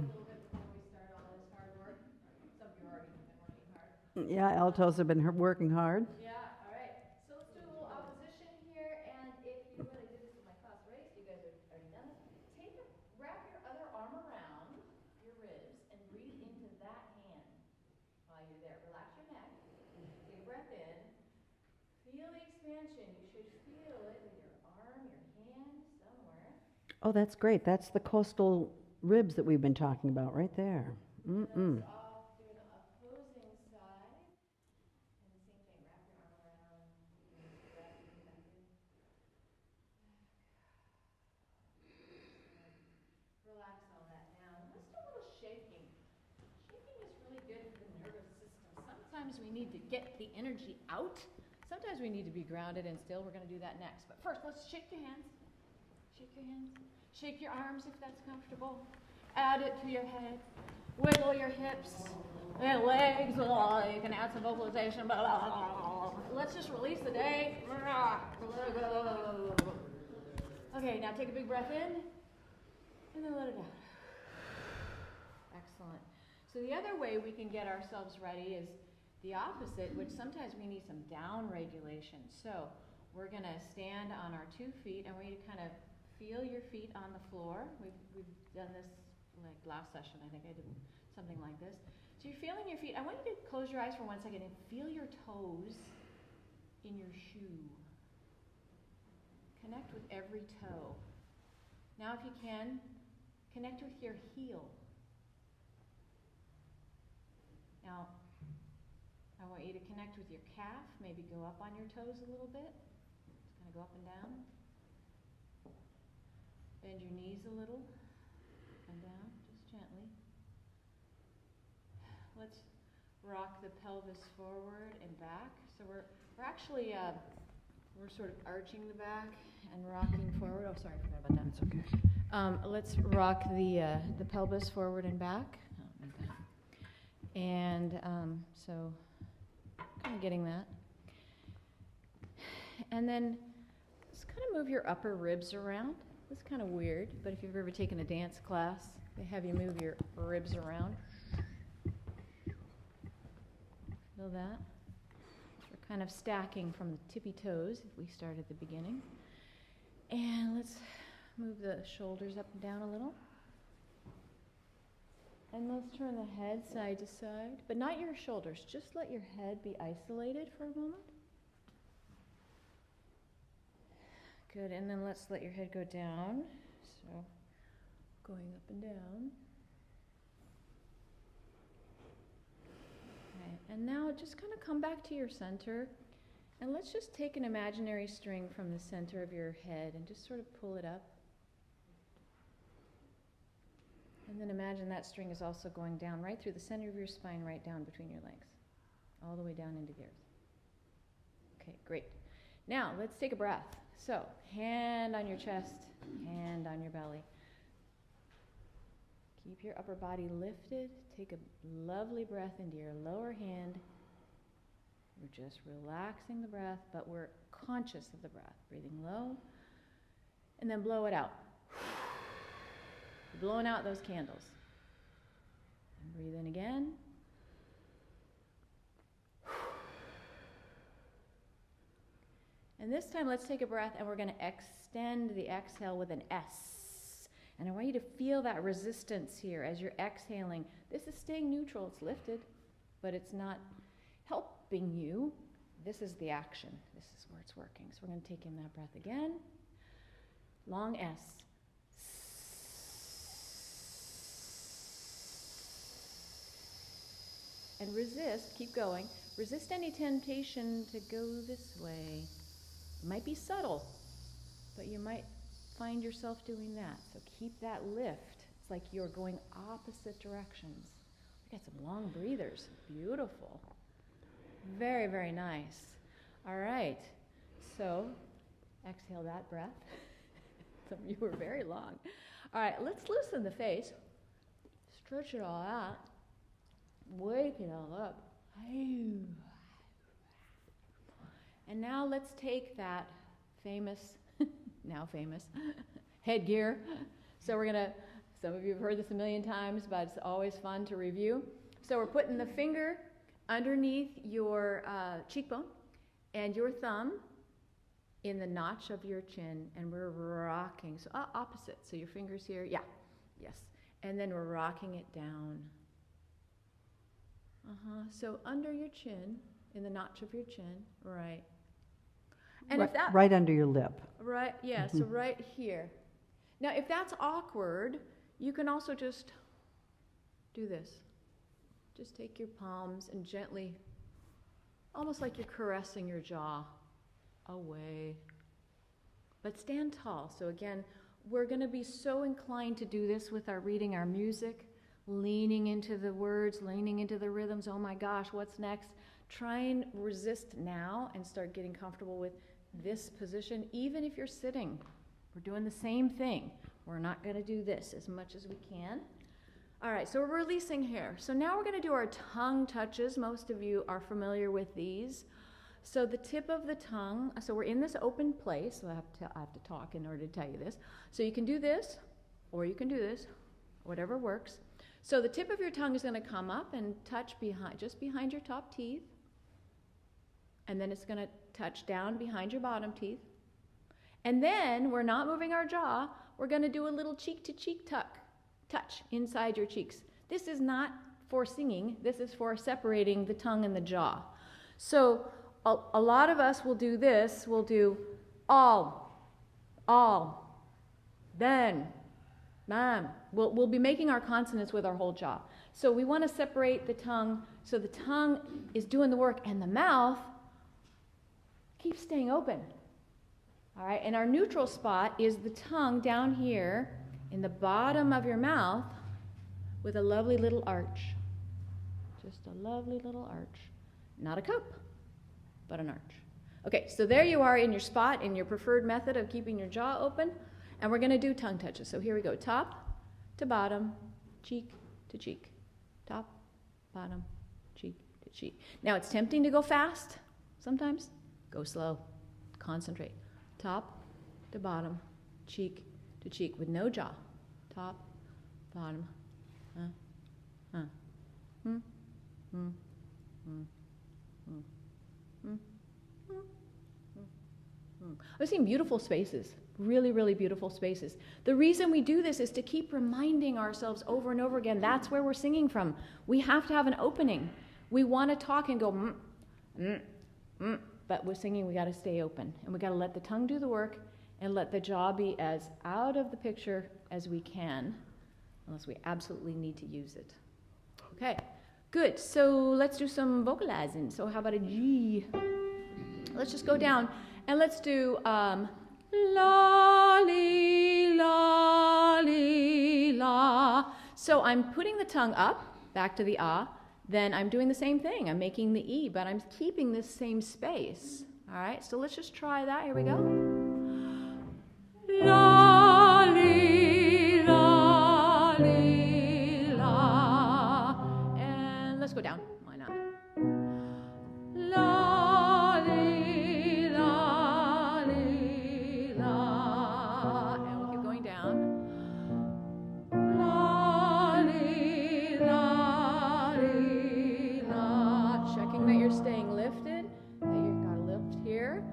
little bit before we start all this hard work. Some of you already have been working hard. Yeah, altos have been working hard. Yeah, all right. So let's do a little opposition here, and if you, when I did this in my class race, you guys have already done this. Wrap your other arm around your ribs and breathe into that hand while you're there. Relax your neck. Take a breath in. Feel the expansion. You should feel it with your arm, your hand, somewhere. Oh, that's great. That's the coastal ribs that we've been talking about right there. Mm-mm. Off, do an opposing side. And the same thing, wrap your arm around. Breath in. Relax all that down. Let's do a little shaking. Shaking is really good for the nervous system. Sometimes we need to get the energy out. Sometimes we need to be grounded and still. We're going to do that next. But first, let's shake your hands. Shake your hands. Shake your arms if that's comfortable. Add it to your head. Wiggle your hips and legs. Oh, you can add some vocalization. Let's just release the day. Okay, now take a big breath in and then let it out. Excellent. So the other way we can get ourselves ready is the opposite, which sometimes we need some down regulation. So we're going to stand on our 2 feet, and we're going to kind of feel your feet on the floor. We've done this like last session. I think I did something like this. So you're feeling your feet. I want you to close your eyes for 1 second and feel your toes in your shoe. Connect with every toe. Now if you can, connect with your heel. Now, I want you to connect with your calf, maybe go up on your toes a little bit. Just kind of go up and down. Bend your knees a little, up and down, just gently. Let's rock the pelvis forward and back. So we're actually, we're sort of arching the back and rocking forward. Oh, sorry, I forgot about that. It's okay. Let's rock the pelvis forward and back. Oh, like that. And so, kind of getting that. And then just kind of move your upper ribs around. It's kind of weird, but if you've ever taken a dance class, they have you move your ribs around. Feel that? We're kind of stacking from the tippy toes if we start at the beginning. And let's move the shoulders up and down a little. And let's turn the head side to side, but not your shoulders. Just let your head be isolated for a moment. Good, and then let's let your head go down. So, going up and down. Okay, and now just kind of come back to your center. And let's just take an imaginary string from the center of your head and just sort of pull it up. And then imagine that string is also going down right through the center of your spine, right down between your legs, all the way down into the earth. Okay, great. Now, let's take a breath. So, hand on your chest, hand on your belly. Keep your upper body lifted. Take a lovely breath into your lower hand. We're just relaxing the breath, but we're conscious of the breath. Breathing low, and then blow it out. Blowing out those candles. And breathe in again. And this time, let's take a breath, and we're going to extend the exhale with an S. And I want you to feel that resistance here as you're exhaling. This is staying neutral. It's lifted, but it's not helping you. This is the action. This is where it's working. So we're going to take in that breath again. Long S. And resist, keep going. Resist any temptation to go this way. It might be subtle, but you might find yourself doing that. So keep that lift. It's like you're going opposite directions. We got some long breathers. Beautiful. Very, very nice. All right. So exhale that breath. Some of you were very long. All right, let's loosen the face. Stretch it all out. Wake it all up. And now let's take that famous, now famous, headgear. So Some of you have heard this a million times, but it's always fun to review. So we're putting the finger underneath your cheekbone and your thumb in the notch of your chin, and we're rocking. So opposite. So your fingers here, yeah, yes. And then we're rocking it down. So under your chin, in the notch of your chin, right. And if that right under your lip. Right, yeah, so right here. Now, if that's awkward, you can also just do this. Just take your palms and gently, almost like you're caressing your jaw, away. But stand tall. So again, we're going to be so inclined to do this with our reading, our music, leaning into the words, leaning into the rhythms. Oh my gosh, what's next? Try and resist now and start getting comfortable with this position, even if you're sitting. We're doing the same thing. We're not going to do this as much as we can. All right, so we're releasing here. So now we're going to do our tongue touches. Most of you are familiar with these. So the tip of the tongue, so we're in this open place. So I have to talk in order to tell you this. So you can do this, or you can do this, whatever works. So the tip of your tongue is going to come up and touch just behind your top teeth. And then it's going to touch down behind your bottom teeth. And then we're not moving our jaw. We're going to do a little cheek-to-cheek touch inside your cheeks. This is not for singing. This is for separating the tongue and the jaw. So a lot of us will do this. We'll do all, then, ma'am. We'll be making our consonants with our whole jaw. So we want to separate the tongue so the tongue is doing the work and the mouth keeps staying open. All right, and our neutral spot is the tongue down here in the bottom of your mouth with a lovely little arch. Just a lovely little arch. Not a cup, but an arch. Okay, so there you are in your spot, in your preferred method of keeping your jaw open, and we're going to do tongue touches. So here we go, top to bottom, cheek to cheek, top, bottom, cheek to cheek. Now it's tempting to go fast sometimes. Go slow, concentrate. Top to bottom, cheek to cheek with no jaw. Top, bottom, I've seen beautiful spaces, really, really beautiful spaces. The reason we do this is to keep reminding ourselves over and over again, that's where we're singing from. We have to have an opening. We want to talk and go, but we're singing, we got to stay open. And we got to let the tongue do the work and let the jaw be as out of the picture as we can, unless we absolutely need to use it. Okay, good. So let's do some vocalizing. So how about a G? Let's just go down and let's do la, li, la, li, la. So I'm putting the tongue up, back to the ah. Then I'm doing the same thing. I'm making the E, but I'm keeping this same space. All right, so let's just try that. Here we go. La, li, la, li, la. And let's go down. Why not? La, li, la, li, la. And we'll keep going down. La, li, la, li, la. Checking that you're staying lifted, that you've got a lift here.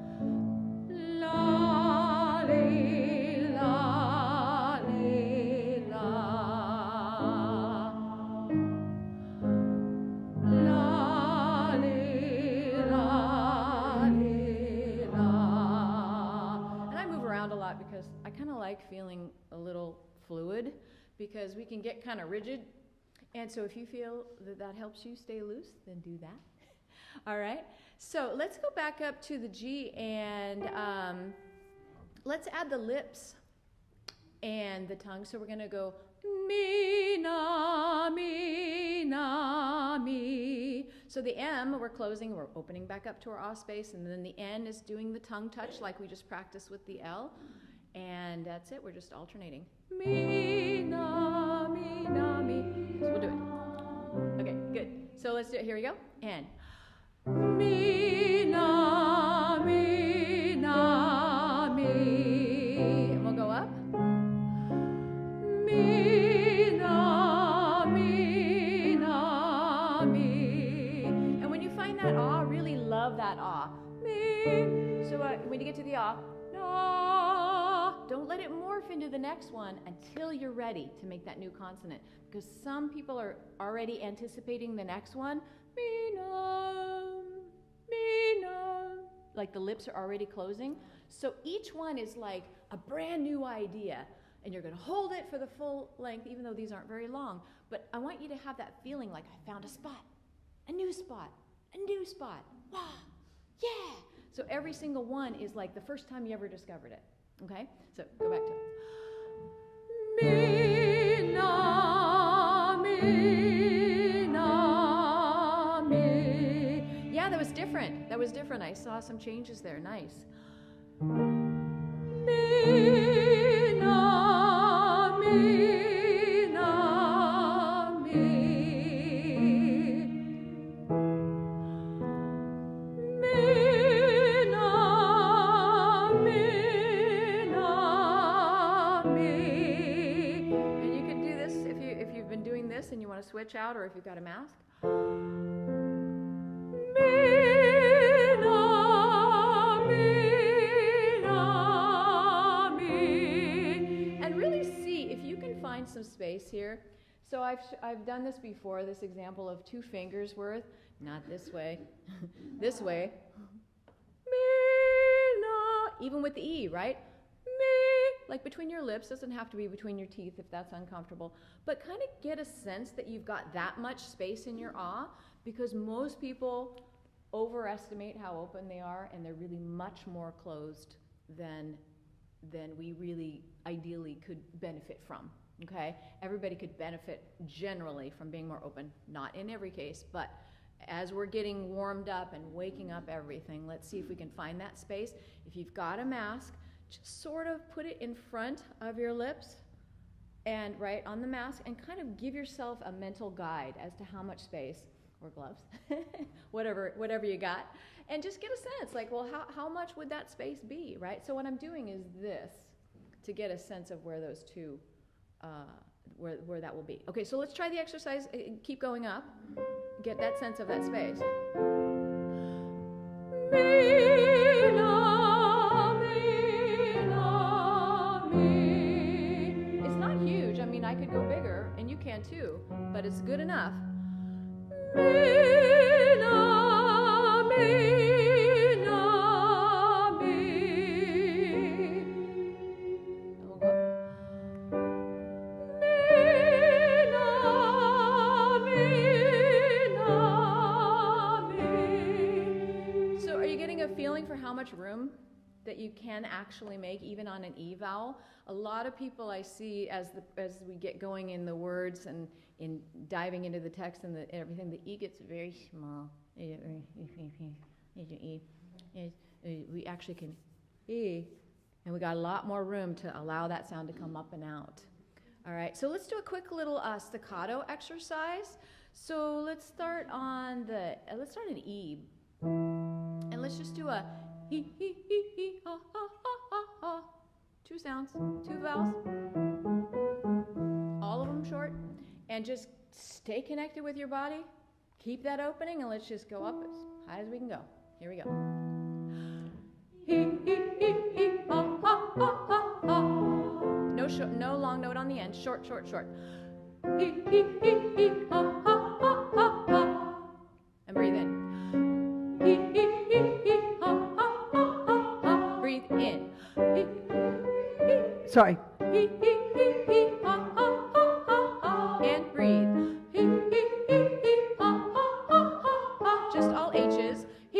La, li, la, li, la. La, li, la, li, la. And I move around a lot because I kind of like feeling a little fluid because we can get kind of rigid. And so if you feel that that helps you stay loose, then do that. All right. So let's go back up to the G and let's add the lips and the tongue. So we're going to go mi, na, mi, na, mi. So the M, we're closing, we're opening back up to our ah space, and then the N is doing the tongue touch like we just practiced with the L. And that's it. We're just alternating. Mi, na, mi, na, mi. So we'll do it. Okay, good. So let's do it. Here we go. And mi, na, mi, na, mi. And we'll go up. Mi, into the next one until you're ready to make that new consonant. Because some people are already anticipating the next one. Like the lips are already closing. So each one is like a brand new idea. And you're going to hold it for the full length, even though these aren't very long. But I want you to have that feeling like I found a spot, a new spot, a new spot. Wow, yeah. So every single one is like the first time you ever discovered it. Okay? So go back to it. Mi, na, mi, na, mi. Yeah, that was different. That was different. I saw some changes there. Nice. Mi, na, mi, na, mi. Mi, na, mi, na, mi. And you can do this if you've been doing this and you want to switch out, or if you've got a mask. Mi, na, mi, na, mi. And really see if you can find some space here. So I've done this before, this example of 2 fingers worth, not this way, this way. Mi, na, even with the E, right? Mi, like between your lips, doesn't have to be between your teeth if that's uncomfortable, but kind of get a sense that you've got that much space in your ah, because most people overestimate how open they are, and they're really much more closed than we really ideally could benefit from. Okay? Everybody could benefit generally from being more open, not in every case, but as we're getting warmed up and waking up everything, let's see if we can find that space. If you've got a mask, just sort of put it in front of your lips and right on the mask, and kind of give yourself a mental guide as to how much space, or gloves, whatever you got, and just get a sense like, well, how much would that space be, right? So what I'm doing is this to get a sense of where those two, where that will be. Okay, so let's try the exercise. Keep going up. Get that sense of that space. Mi, na, mi, na, mi. It's not huge. I mean, I could go bigger, and you can too, but it's good enough. Mi, na, mi, na, mi. And we'll go. Mi, na, mi, na, mi. So are you getting a feeling for how much room that you can actually make even on an E vowel? A lot of people I see as we get going in the words and in diving into the text and everything, the E gets very small. We actually can E, and we got a lot more room to allow that sound to come up and out. All right, so let's do a quick little staccato exercise. So let's start on an E, and let's just do a he, ha, ha, ha, ha, ha. 2 sounds, 2 vowels, all of them short, and just stay connected with your body. Keep that opening, and let's just go up as high as we can go. Here we go. He, ha, ha, ha, ha, ha. No long note on the end. Short, short, short. He, ha, ha, ha, ha, ha. And breathe in. He, ha, ha, ha, ha, ha. Breathe in. Sorry. Ha, ha, ha, ha, ha. And breathe. Ha, ha, ha, ha, ha. Just all H's. Ha,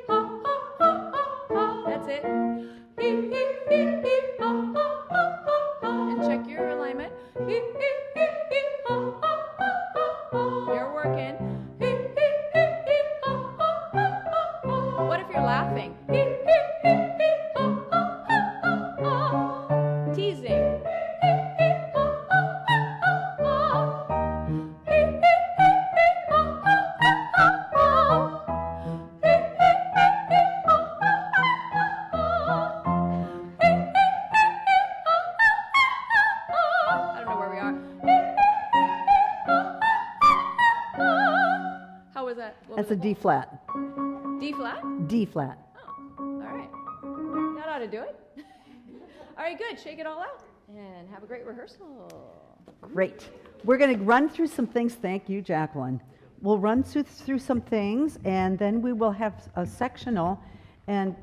ha, ha, ha, ha. That's it. Ha, ha, ha, ha, ha. And check your alignment. Ha, ha, ha, ha, ha. You're working. Ha, ha, ha, ha, ha. What if you're laughing? Teasing. I don't know where we are. How was that? That's a D flat. D flat? D flat. Oh, all right. That ought to do it. All right, good. Shake it all out and have a great rehearsal. Great. We're going to run through some things. Thank you, Jacqueline. We'll run through some things, and then we will have a sectional. And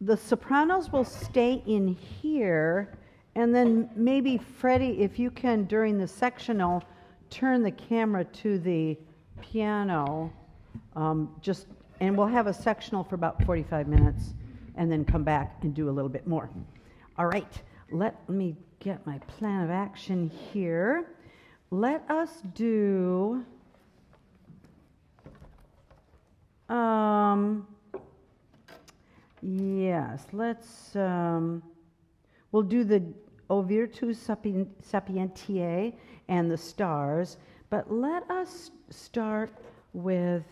the sopranos will stay in here, and then maybe Freddie, if you can, during the sectional, turn the camera to the piano, and we'll have a sectional for about 45 minutes, and then come back and do a little bit more. All right, let me get my plan of action here. Let us do, yes, let's, we'll do the O Virtus Sapientiae and the stars, but let us start with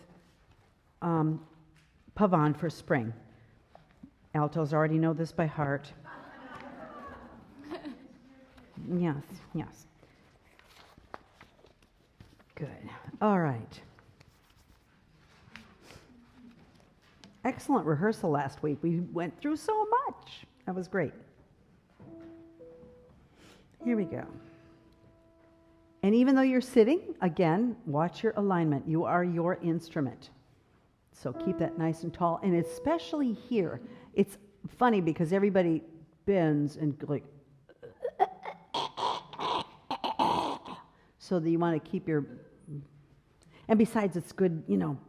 Pavane for spring. Altos already know this by heart. Yes, yes. Good. All right. Excellent rehearsal last week. We went through so much. That was great. Here we go. And even though you're sitting, again, watch your alignment. You are your instrument. So keep that nice and tall. And especially here, it's funny because everybody bends and like, so that you want to keep your, and besides it's good, you don't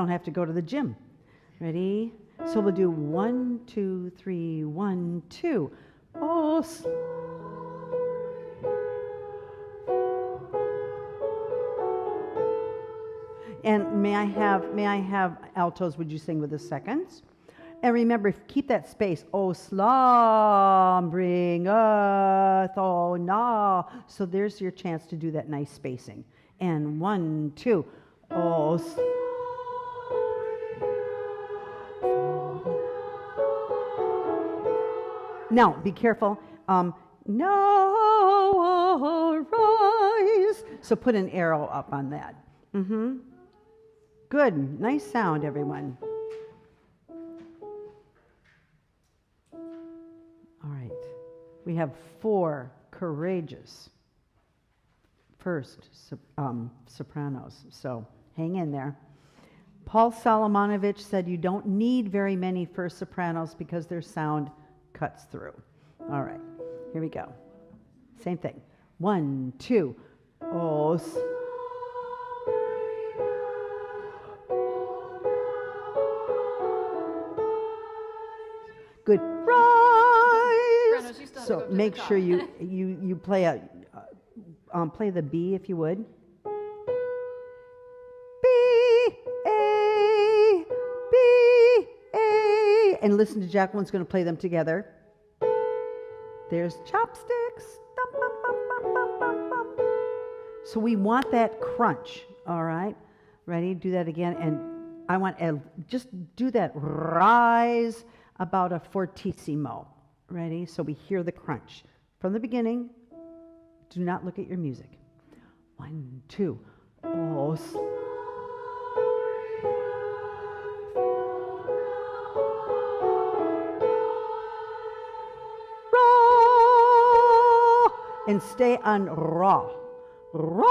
have to go to the gym. Ready? So we'll do 1, 2, 3, 1, 2. Oh, and may I have altos, would you sing with the seconds? And remember, keep that space. Oh, slumbering earth, oh, no. So there's your chance to do that nice spacing. And 1, 2. Oh, now, be careful. No, arise. So put an arrow up on that. Good. Nice sound, everyone. All right. We have 4 courageous first sopranos. So hang in there. Paul Solomonovich said you don't need very many first sopranos because their sound cuts through. All right. Here we go. Same thing. 1, 2. Oh. Good. Rise. So make sure you play play the B if you would. B A B A, and listen to Jacqueline's going to play them together. There's chopsticks. Dum, bum, bum, bum, bum, bum, bum. So we want that crunch. All right. Ready? Do that again, and I want just do that rise. About a fortissimo. Ready? So we hear the crunch. From the beginning, do not look at your music. 1, 2. Oh. Ra. And stay on ra. Ra.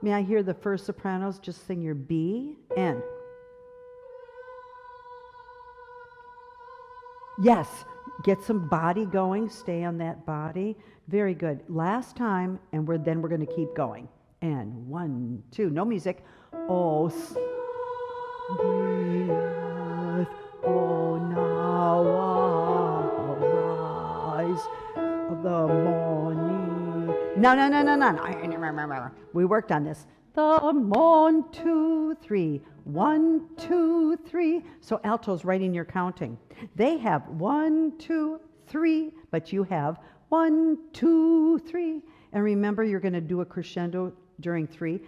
May I hear the first sopranos just sing your B and yes, get some body going. Stay on that body. Very good. Last time, and then we're going to keep going. And 1, 2. No music. Oh, breathe. Oh, now arise the morning. No. We worked on this. The 1, 2, 3. 1, 2, 3. So altos right in your counting. They have 1, 2, 3, but you have 1, 2, 3. And remember, you're going to do a crescendo during 3.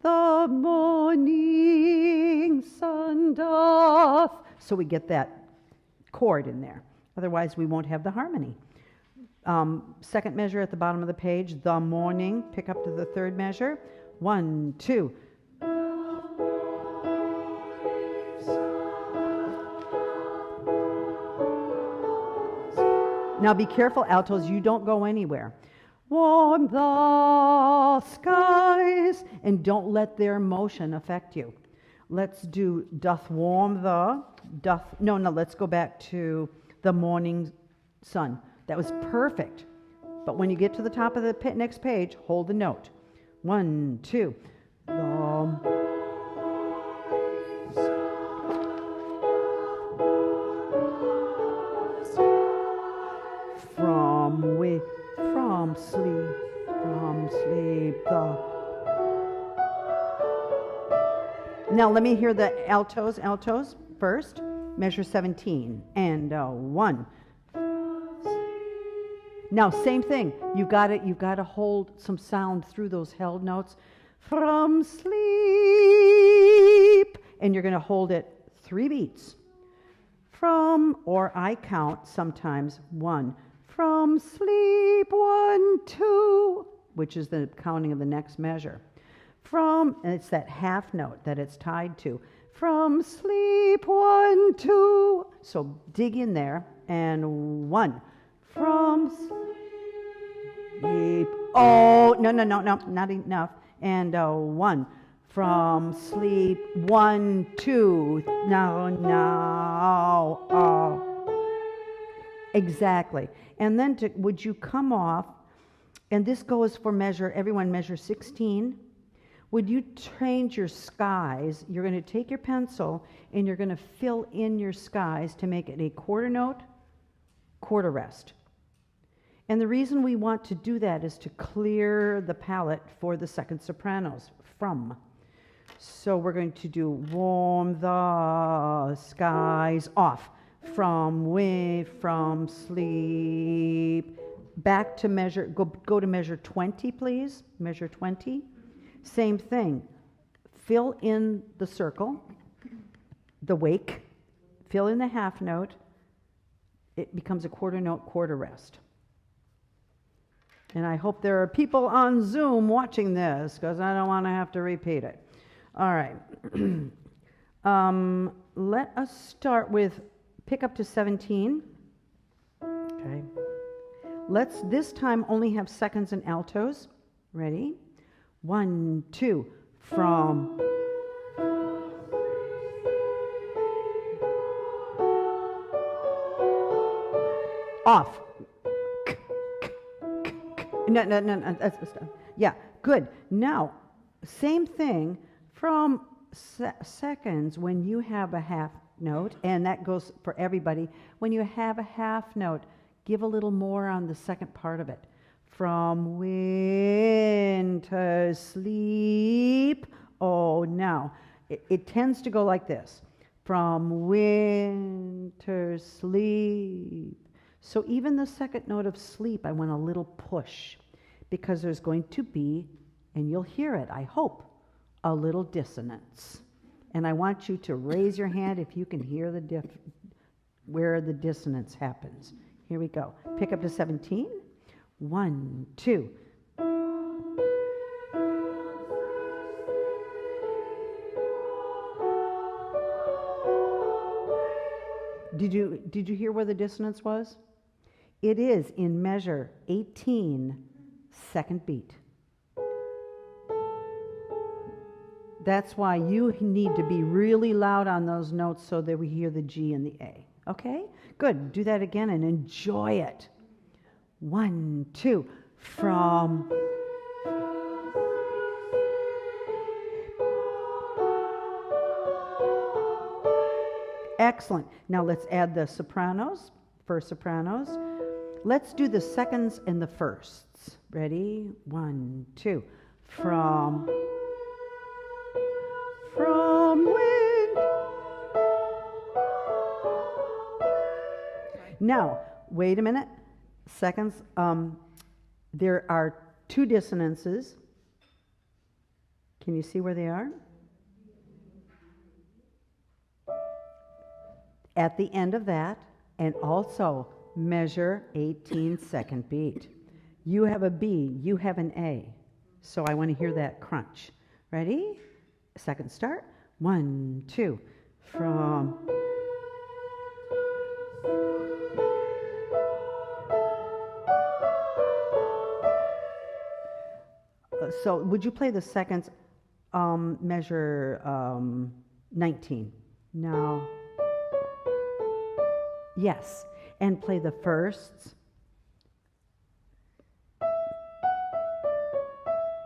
The morning sun doth. So we get that chord in there. Otherwise, we won't have the harmony. Second measure at the bottom of the page, the morning. Pick up to the third measure. 1, 2. Now be careful, altos, you don't go anywhere. Warm the skies, and don't let their motion affect you. Let's do doth warm the, no, let's go back to the morning sun. That was perfect. But when you get to the top of the next page, hold the note. 1, 2. From sleep, Now let me hear the altos first. Measure 17 and 1. Now same thing. You've got to hold some sound through those held notes. From sleep, and you're going to hold it 3 beats. From, or I count sometimes 1. From sleep 1, 2, which is the counting of the next measure. From, and it's that half note that it's tied to. From sleep 1, 2. So dig in there, and 1. From sleep. Oh, no, not enough. And 1. From sleep 1, 2. Now. Exactly. And then would you come off, and this goes for everyone measure 16. Would you change your skies? You're going to take your pencil and you're going to fill in your skies to make it a quarter note, quarter rest. And the reason we want to do that is to clear the palette for the second sopranos, from. So we're going to do warm the skies, off. From sleep. Back to measure, go to measure 20, please. Measure 20. Same thing. Fill in the circle, the wake. Fill in the half note. It becomes a quarter note, quarter rest. And I hope there are people on Zoom watching this, because I don't want to have to repeat it. All right. Let us start with pick up to 17. Okay. Let's this time only have seconds and altos. Ready? 1, 2. From. Off. No. That's yeah, good. Now, same thing from seconds when you have a half note, and that goes for everybody. When you have a half note, give a little more on the second part of it. From winter sleep. Oh, now, it tends to go like this. From winter sleep. So even the second note of sleep, I want a little push, because there's going to be, and you'll hear it, I hope, a little dissonance. And I want you to raise your hand if you can hear where the dissonance happens. Here we go. Pick up to 17. 1, 2. Did you hear where the dissonance was? It is in measure 18, second beat. That's why you need to be really loud on those notes so that we hear the G and the A. Okay? Good. Do that again and enjoy it. 1, 2. From. Excellent. Now let's add the sopranos, first sopranos. Let's do the seconds and the firsts. Ready? 1, 2. From wind. Now, wait a minute. Seconds. There are 2 dissonances. Can you see where they are? At the end of that, and also measure 18 second beat. You have a B, you have an A. So I want to hear that crunch. Ready? Second start. 1, 2. From. So would you play the seconds, measure 19? Now, yes, and play the firsts.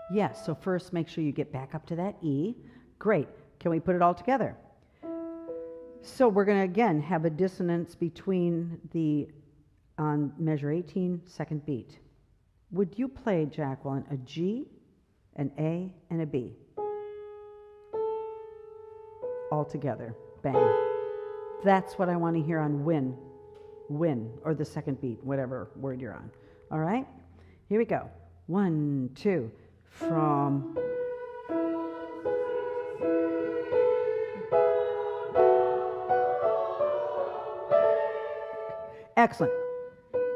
Yes, so first make sure you get back up to that E. Great. Can we put it all together? So we're going to again have a dissonance between the, on measure 18, second beat. Would you play, Jacqueline, a G, an A, and a B? All together. Bang. That's what I want to hear on win. Win, or the second beat, whatever word you're on. All right? Here we go. 1, 2. From excellent,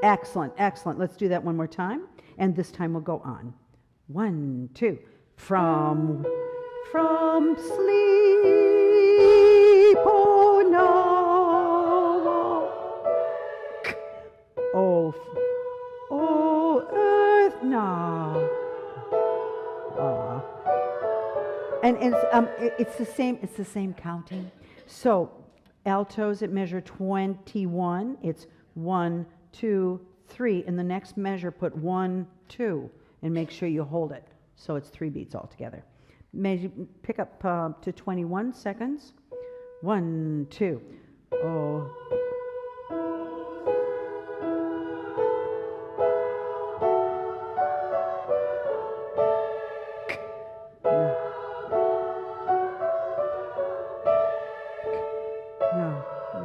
excellent, excellent. Let's do that one more time, and this time we'll go on. 1, 2. From sleep, oh no, oh earth now. And it's the same counting. So altos at measure 21, it's 1, 2, 3. In the next measure, put 1, 2, and make sure you hold it. So it's 3 beats altogether. Pick up to 21 seconds. 1, 2. Oh.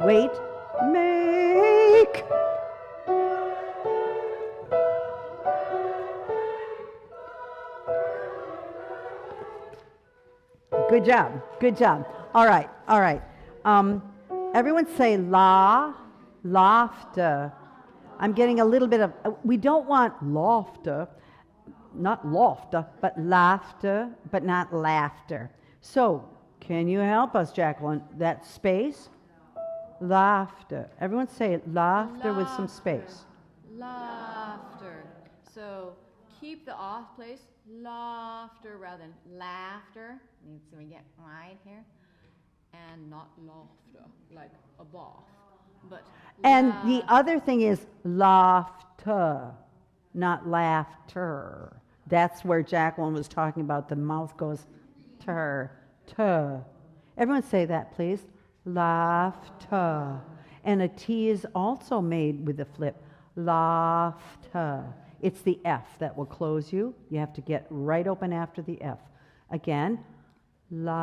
Wait, make. Good job, good job. All right, all right. Everyone say la, laughter. I'm getting a little bit of, we don't want laughter, not laughter, but laughter, but not laughter. So, can you help us, Jacqueline? That space? Laughter. Everyone say laughter with some space. Laughter. So keep the off place. Laughter rather than laughter. Needs to get right here. And not laughter, like a bath. But and the other thing is laughter, not laughter. That's where Jacqueline was talking about the mouth goes ter. Everyone say that, please. Laughter. And a T is also made with a flip. Laughter. It's the F that will close you. You have to get right open after the F. Again. Laughter.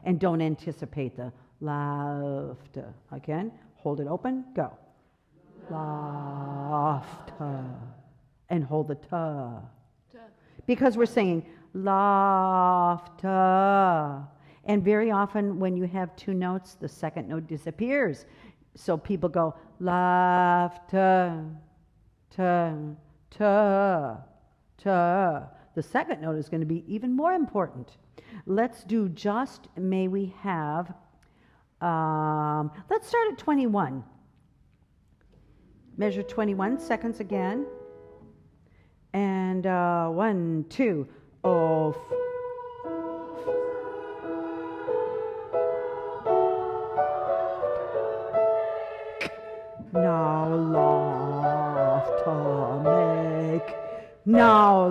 And don't anticipate the laughter. Again. Hold it open. Go. Laughter. And hold the ta. Because we're singing laughter. And very often when you have 2 notes, the second note disappears. So people go laughter, ta. The second note is going to be even more important. Let's do just, may we have, let's start at 21. Measure 21 seconds again. And 1, 2, oh. Now laughter make. Now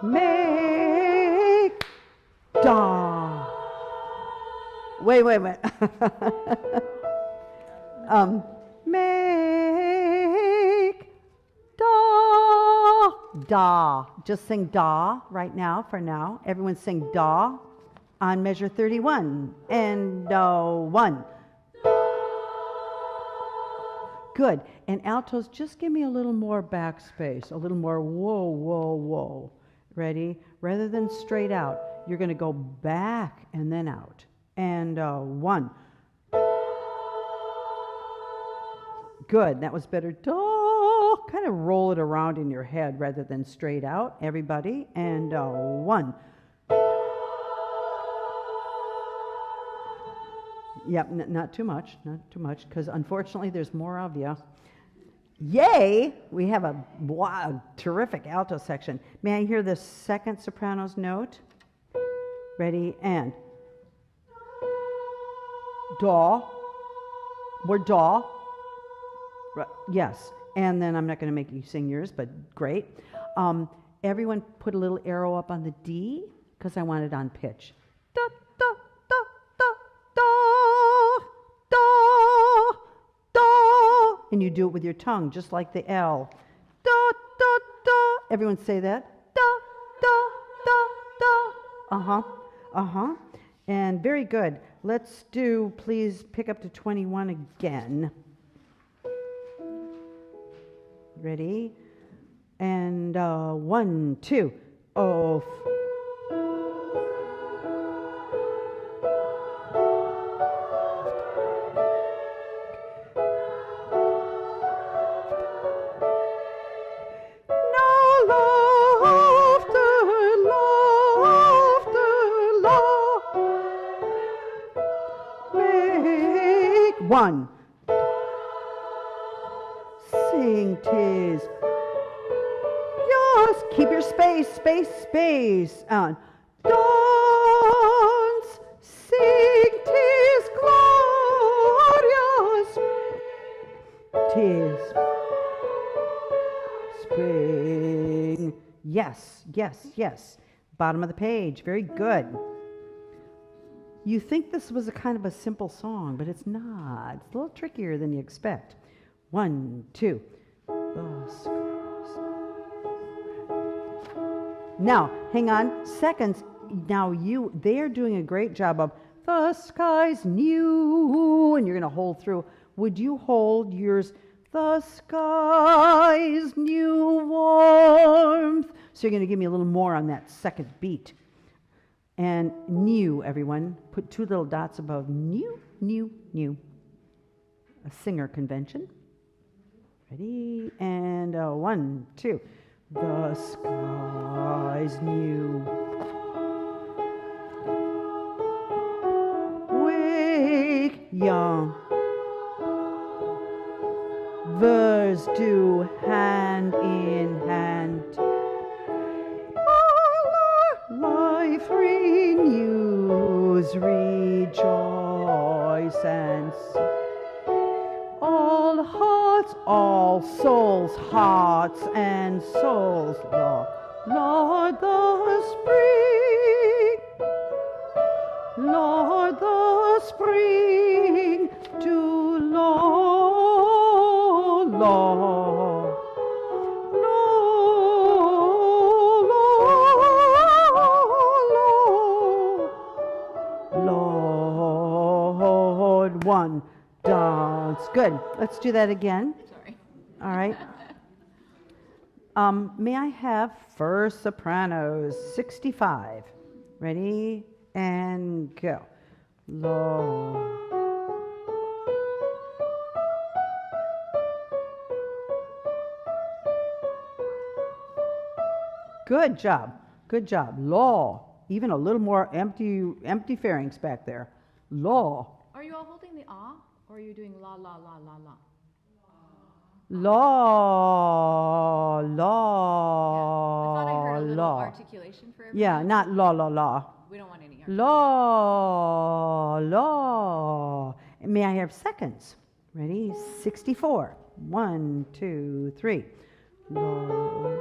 make, da. Wait. Make, da. Just sing da right now for now. Everyone sing da on measure 31. And 1. Good. And altos, just give me a little more backspace, a little more whoa. Ready? Rather than straight out, you're going to go back and then out. And 1. Good. That was better. Kind of roll it around in your head rather than straight out. Everybody. And 1. Yep, not too much, because unfortunately there's more of you. Yay! We have a wow, terrific alto section. May I hear the second soprano's note? Ready, and do. More do. Yes, and then I'm not going to make you sing yours, but great. Everyone put a little arrow up on the D, because I want it on pitch. Da, da, da, da, da, da, da. And you do it with your tongue, just like the L. Da, da, da. Everyone say that. Da, da, da, da. Uh-huh, uh-huh. And very good. Let's do, please pick up to 21 again. Ready? And 1, 2, oh. One. Sing tis. Yes, keep your space. On. Dance, sing tis glorious. Tis spring. Yes. Bottom of the page. Very good. You think this was a kind of a simple song, but it's not. It's a little trickier than you expect. 1, 2. Now, hang on. Seconds. Now they're doing a great job of the sky's new, and you're going to hold through. Would you hold yours? The sky's new warmth. So you're going to give me a little more on that second beat. And new, everyone. Put 2 little dots above new. A singer convention. Ready? And 1, 2. The sky's new. Wake young. Verse do hand in hand. Life renews, rejoice and sing. All hearts, all souls, hearts and souls, Lord the spring, to Lord. Lord, 1, dance. Good. Let's do that again. Sorry. All right. May I have first sopranos, 65. Ready? And go. Lord. Good job. Law. Even a little more empty pharynx back there. Law. Are you all holding the ah, or are you doing la, la, la, la, la? Law. I thought I heard a little articulation for everyone. Yeah, not la, la, la. We don't want any articulation. Law. May I have seconds? Ready? 64. 1, 2, 3. Law.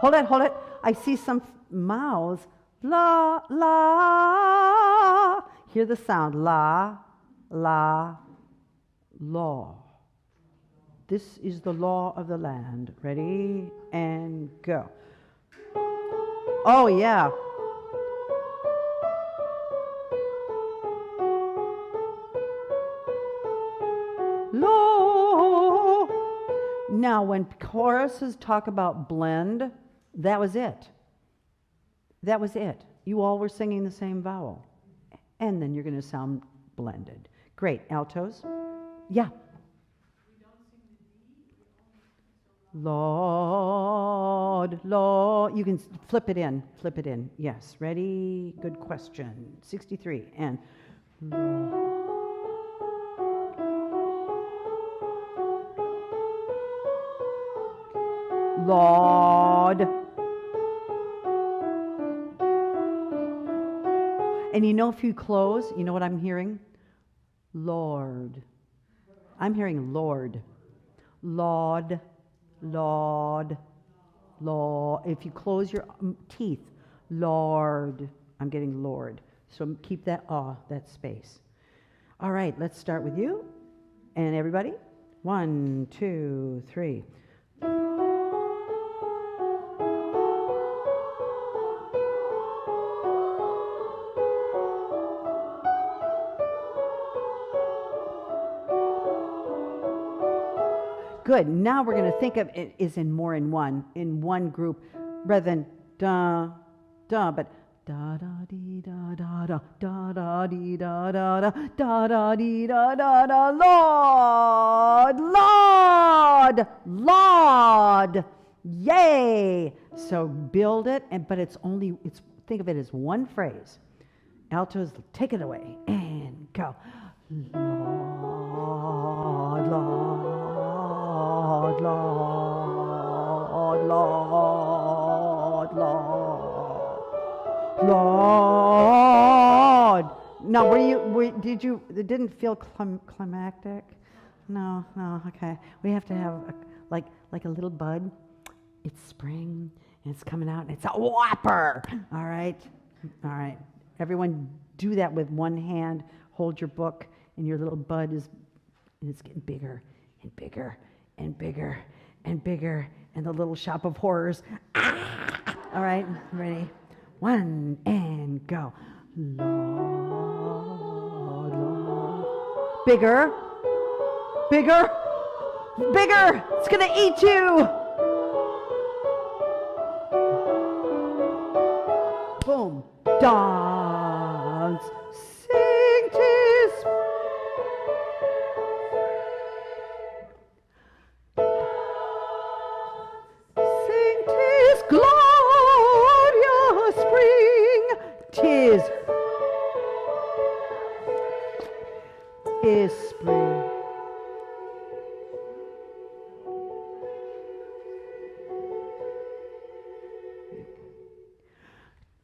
Hold it. I see some mouths. La, la. Hear the sound. La, la, law. This is the law of the land. Ready? And go. Oh, yeah. Law. Now, when choruses talk about blend, that was it. You all were singing the same vowel. And then you're going to sound blended. Great. Altos? Yeah. Law. Lord, Lord. You can flip it in. Flip it in. Yes. Ready? Good question. 63. And Lord. And you know, if you close, you know what I'm hearing? Lord. I'm hearing Lord. Lord, Lord, Lord. If you close your teeth, Lord. I'm getting Lord. So keep that that space. All right, let's start with you. And everybody. 1, 2, 3. Good. Now we're going to think of it as in one group, rather than da, da, but da da dee da da da da da dee da da da da da dee da da da. Lord, Lord, Lord. Yay! So build it, but it's think of it as one phrase. Altos, take it away and go. Lord, Lord, Lord, Lord, Lord, Lord. Now, it didn't feel climactic? No, okay. We have to have like a little bud. It's spring, and it's coming out, and it's a whopper. All right. Everyone do that with one hand. Hold your book, and your little bud it's getting bigger and bigger and bigger and bigger, and the little shop of horrors. Ah! All right, ready? 1 and go. Lord, Lord. Bigger, bigger, bigger. It's gonna eat you. Boom. Dance. Sing tis. Sing tis glorious spring. Tis spring.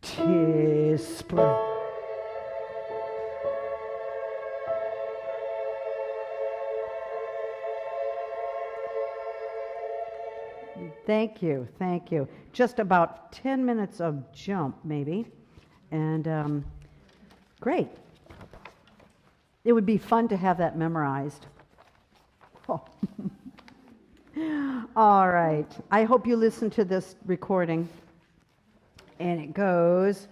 Tis spring. Thank you. Just about 10 minutes of jump, maybe. And great. It would be fun to have that memorized. Oh. All right. I hope you listen to this recording. And it goes,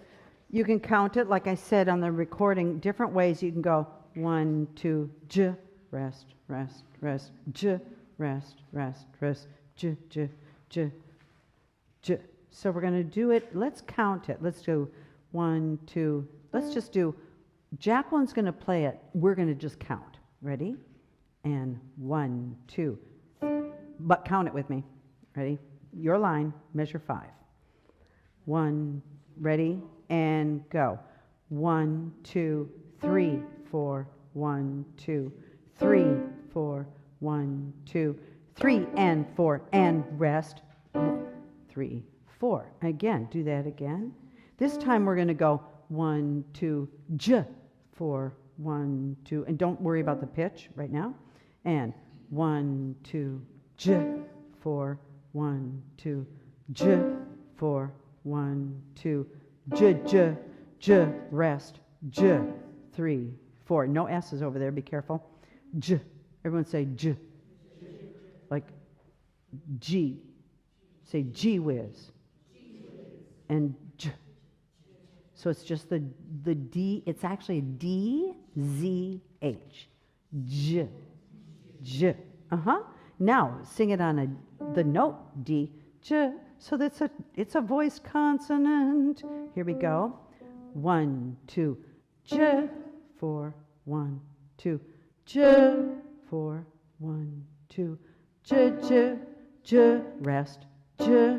you can count it, like I said on the recording, different ways. You can go 1, 2, j, rest, rest, rest, j, rest, rest, rest, j, j, j, j. So we're going to do it. Let's count it. Let's do 1, 2. Let's just do, Jacqueline's going to play it. We're going to just count. Ready? And 1, 2. But count it with me. Ready? Your line, measure 5. 1, ready, and go. 1, 2, 3, 4. 1, 2, 3, 4. 1, 2, 3, and 4, and rest. 3, 4. Again, do that again. This time we're going to go 1, 2, j, 4, 1, 2, and don't worry about the pitch right now. And 1, 2, j, 4, 1, 2, j, 4, 1, 2, j, j, j, rest, j, 3, 4. No S's over there, be careful. J. Everyone say j. Like G. Say gee whiz. And j. So it's just the D, it's actually D, Z, H. J. J. Now sing it on the note D, j. So it's a voice consonant. Here we go. 1, 2, j, 4, 1, 2, j, 4, 1, 2, j, j, j, rest, j,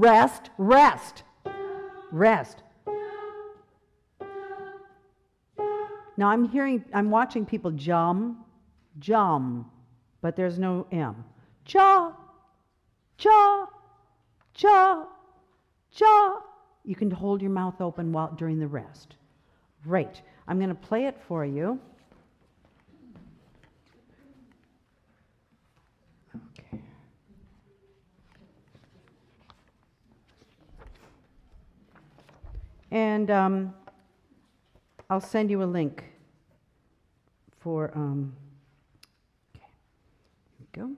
rest, rest, rest. Now I'm watching people jum, but there's no M. Ja, ja, ja, ja. You can hold your mouth open during the rest. Great. I'm going to play it for you. Okay. And I'll send you a link for, okay, here we go.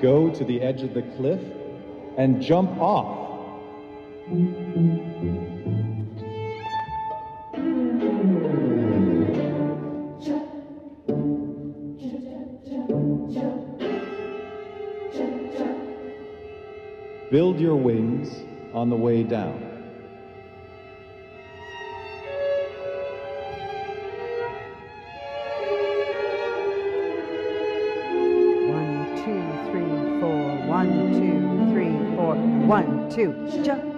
Go to the edge of the cliff and jump off. Build your wings on the way down. One, two, three, four. 1, 2, jump.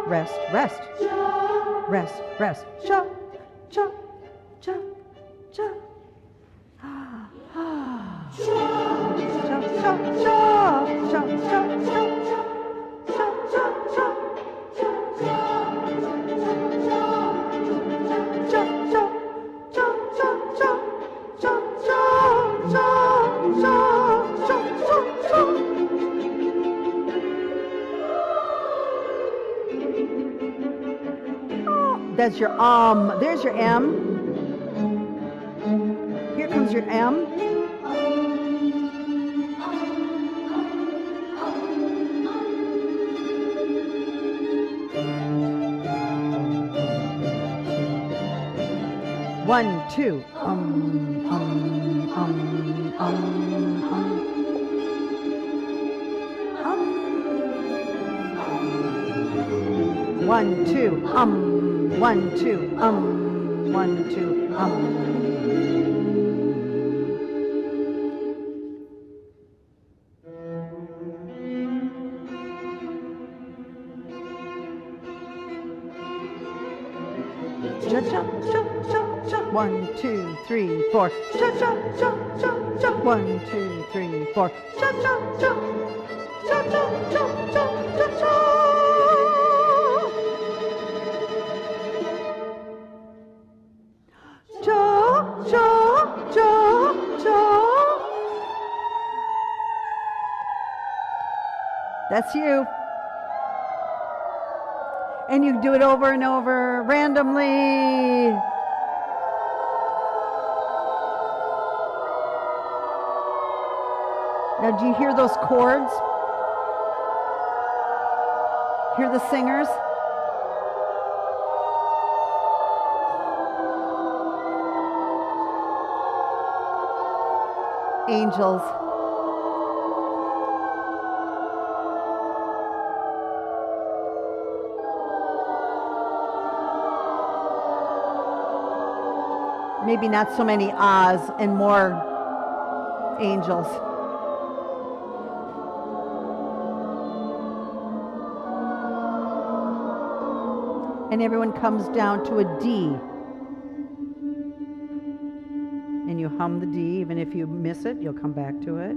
Rest, rest, rest, rest. Cha, cha, cha, cha. That's your there's your M. Here comes your M. One, two. One, two, 1, 2, 1, 2, Cha cha cha cha cha. 1, 2, 3, 4. Cha cha cha cha cha. 1, 2, 3, 4. Cha cha cha cha cha cha cha cha cha. That's you. And you do it over and over randomly. Now, do you hear those chords? Hear the singers? Angels. Maybe not so many ahs and more angels. And everyone comes down to a D. And you hum the D. Even if you miss it, you'll come back to it.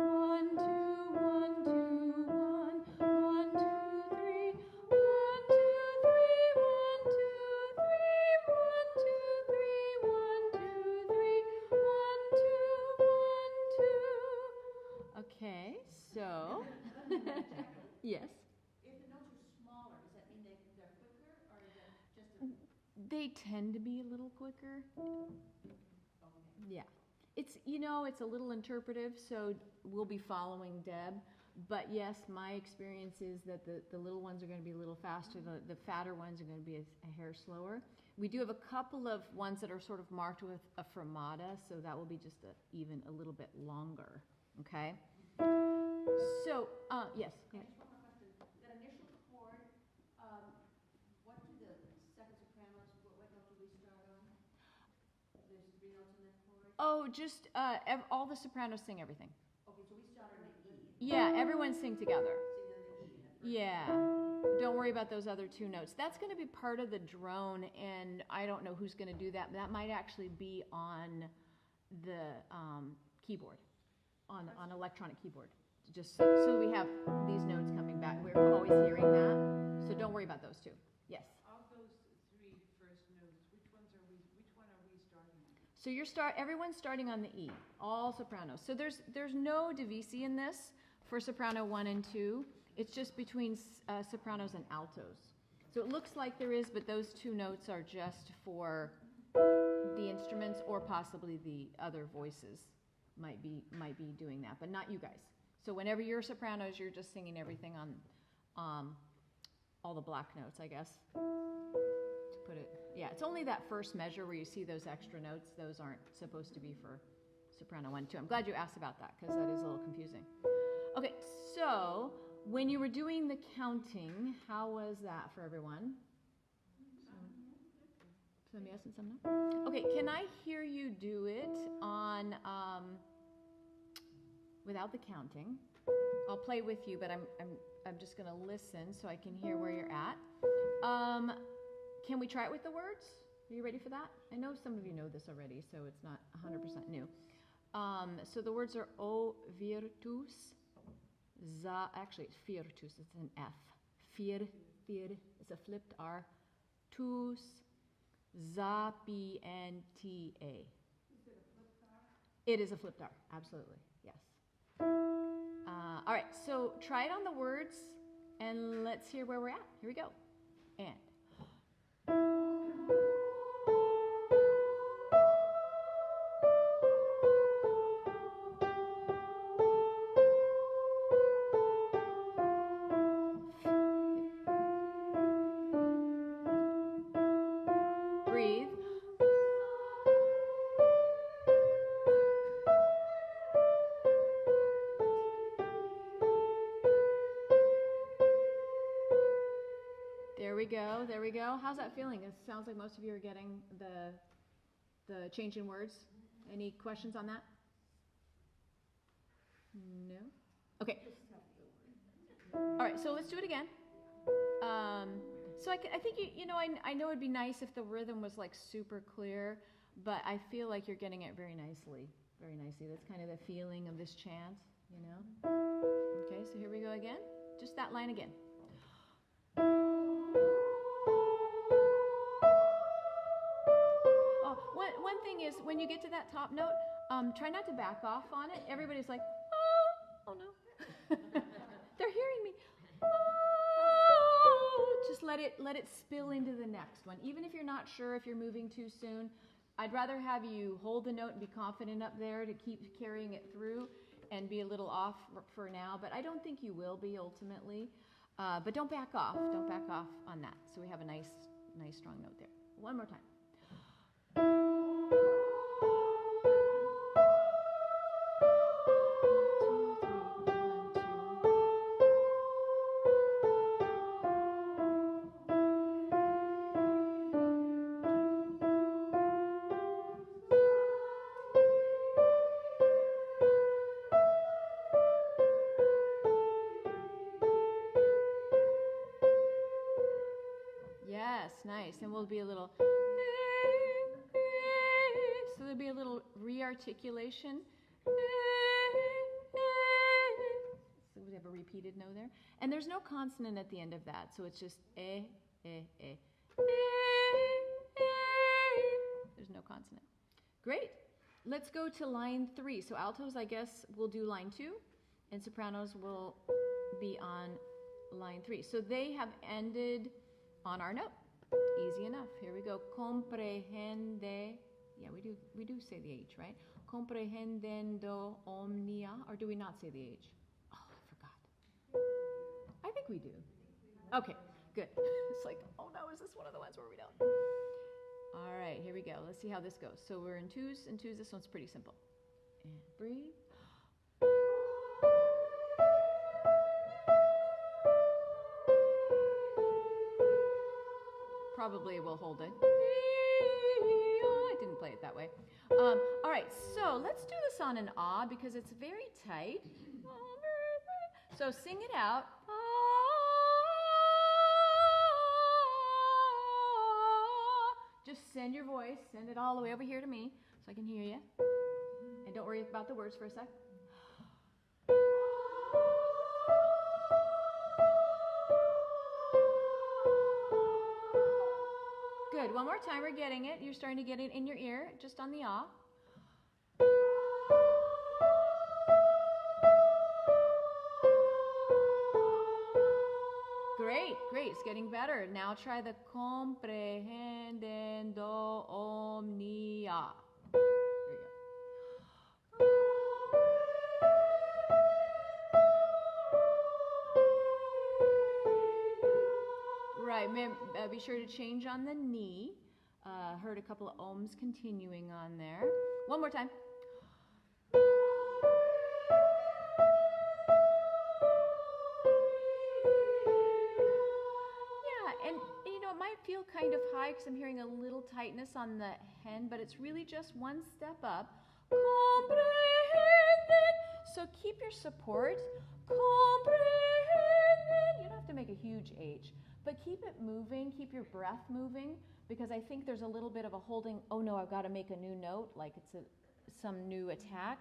1, 2, 1, 2, 1, 1, 2, 3, 1, 2, 3, 1, 2, 3, 1, 2, 3, 1, 2, 3, 1, 2, 1, 2. Okay, so yes. If the notes are smaller, does that mean they're quicker, or is that just a... They tend to be a little quicker. Yeah. It's, it's a little interpretive, so we'll be following Deb. But yes, my experience is that the little ones are going to be a little faster. The fatter ones are going to be a hair slower. We do have a couple of ones that are sort of marked with a fermata, so that will be just even a little bit longer. Okay? So, yes. Just one more question. That initial chord, what do the second sopranos, what note do we start on? There's 3 notes on that chord? Oh, just all the sopranos sing everything. Okay, so we start on the E. Yeah, everyone sing together. Sing on the E. Yeah. Don't worry about those other 2 notes. That's going to be part of the drone, and I don't know who's going to do that. That might actually be on the keyboard, on electronic keyboard. Just so we have these notes coming back. We're always hearing that, so don't worry about those 2. Yes. Of those 3 first notes, which one are we starting on? So everyone's starting on the E, all sopranos. So there's no divisi in this for soprano 1 and 2. It's just between sopranos and altos. So it looks like there is, but those 2 notes are just for the instruments, or possibly the other voices might be doing that, but not you guys. So whenever you're sopranos, you're just singing everything on all the black notes, I guess, to put it. Yeah, it's only that first measure where you see those extra notes. Those aren't supposed to be for soprano 1, 2. I'm glad you asked about that, because that is a little confusing. Okay, so when you were doing the counting, how was that for everyone? Some yes and some no? Okay, can I hear you do it on... without the counting? I'll play with you, but I'm just going to listen so I can hear where you're at. Can we try it with the words? Are you ready for that? I know some of you know this already, so it's not 100% new. So the words are o virtus, actually it's virtus, it's an F. Fir, it's a flipped R. Tus, zapienta. It is a flipped R, absolutely, yes. All right, so try it on the words, and let's hear where we're at. Here we go. And. Breathe. There we go, there we go. How's that feeling? It sounds like most of you are getting the change in words. Any questions on that? No? Okay. All right, so let's do it again. So I think, I know it'd be nice if the rhythm was like super clear, but I feel like you're getting it very nicely, very nicely. That's kind of the feeling of this chant, Okay, so here we go again. Just that line again. Oh, one thing is, when you get to that top note, try not to back off on it. Everybody's like, oh no. They're hearing me. Oh, just let it spill into the next one. Even if you're not sure if you're moving too soon, I'd rather have you hold the note and be confident up there to keep carrying it through and be a little off for now, but I don't think you will be ultimately. But don't back off. Don't back off on that. So we have a nice strong note there. One more time. Yes, nice. And we'll be a little, so there'll be a little re-articulation. So we have a repeated no there. And there's no consonant at the end of that, so it's just There's no consonant. Great. Let's go to line 3. So altos, I guess, will do line 2, and sopranos will be on line 3. So they have ended on our note. Easy enough. Here we go. Comprehende. Yeah, we do say the H, right? Comprehendendo omnia. Or do we not say the H? Oh, I forgot. I think we do. Okay, good. It's like, oh no, is this one of the ones where we don't? All right, here we go. Let's see how this goes. So we're in twos and twos. This one's pretty simple. And breathe. Probably we'll hold it. I didn't play it that way. All right, so let's do this on an ah because it's very tight. So sing it out. Just send your voice, send it all the way over here to me so I can hear you. And don't worry about the words for a sec. Good. One more time. We're getting it. You're starting to get it in your ear, just on the ah. Great, great. It's getting better. Now try the comprehendendo omnia. There you go. Right, be sure to change on the knee. Heard a couple of ohms continuing on there. One more time. Yeah, and it might feel kind of high because I'm hearing a little tightness on the hen, but it's really just one step up. So keep your support. You don't have to make a huge H. But keep it moving, keep your breath moving, because I think there's a little bit of a holding, oh no, I've got to make a new note, like it's some new attack.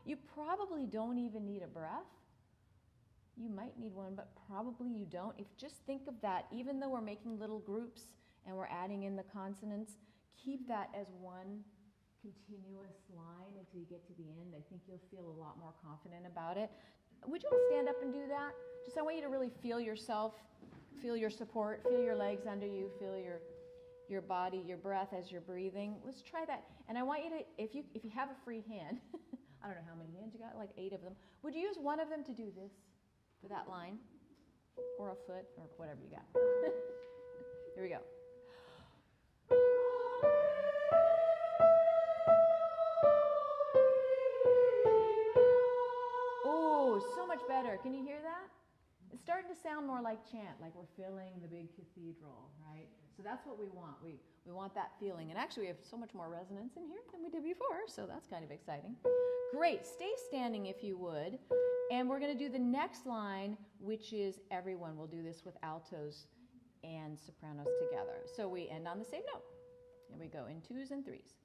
You probably don't even need a breath. You might need one, but probably you don't. If just think of that, even though we're making little groups and we're adding in the consonants, keep that as one continuous line until you get to the end. I think you'll feel a lot more confident about it. Would you all stand up and do that? Just I want you to really feel yourself, feel your support, feel your legs under you, feel your body, your breath as you're breathing. Let's try that. And I want you to, if you have a free hand, I don't know how many hands you got, like 8 of them. Would you use one of them to do this for that line? Or a foot, or whatever you got. Here we go. Oh, so much better. Can you hear that? It's starting to sound more like chant, like we're filling the big cathedral, right? So that's what we want. We want that feeling. And actually, we have so much more resonance in here than we did before, so that's kind of exciting. Great. Stay standing if you would. And we're going to do the next line, which is everyone. We'll do this with altos and sopranos together. So we end on the same note. Here we go in 2s and 3s.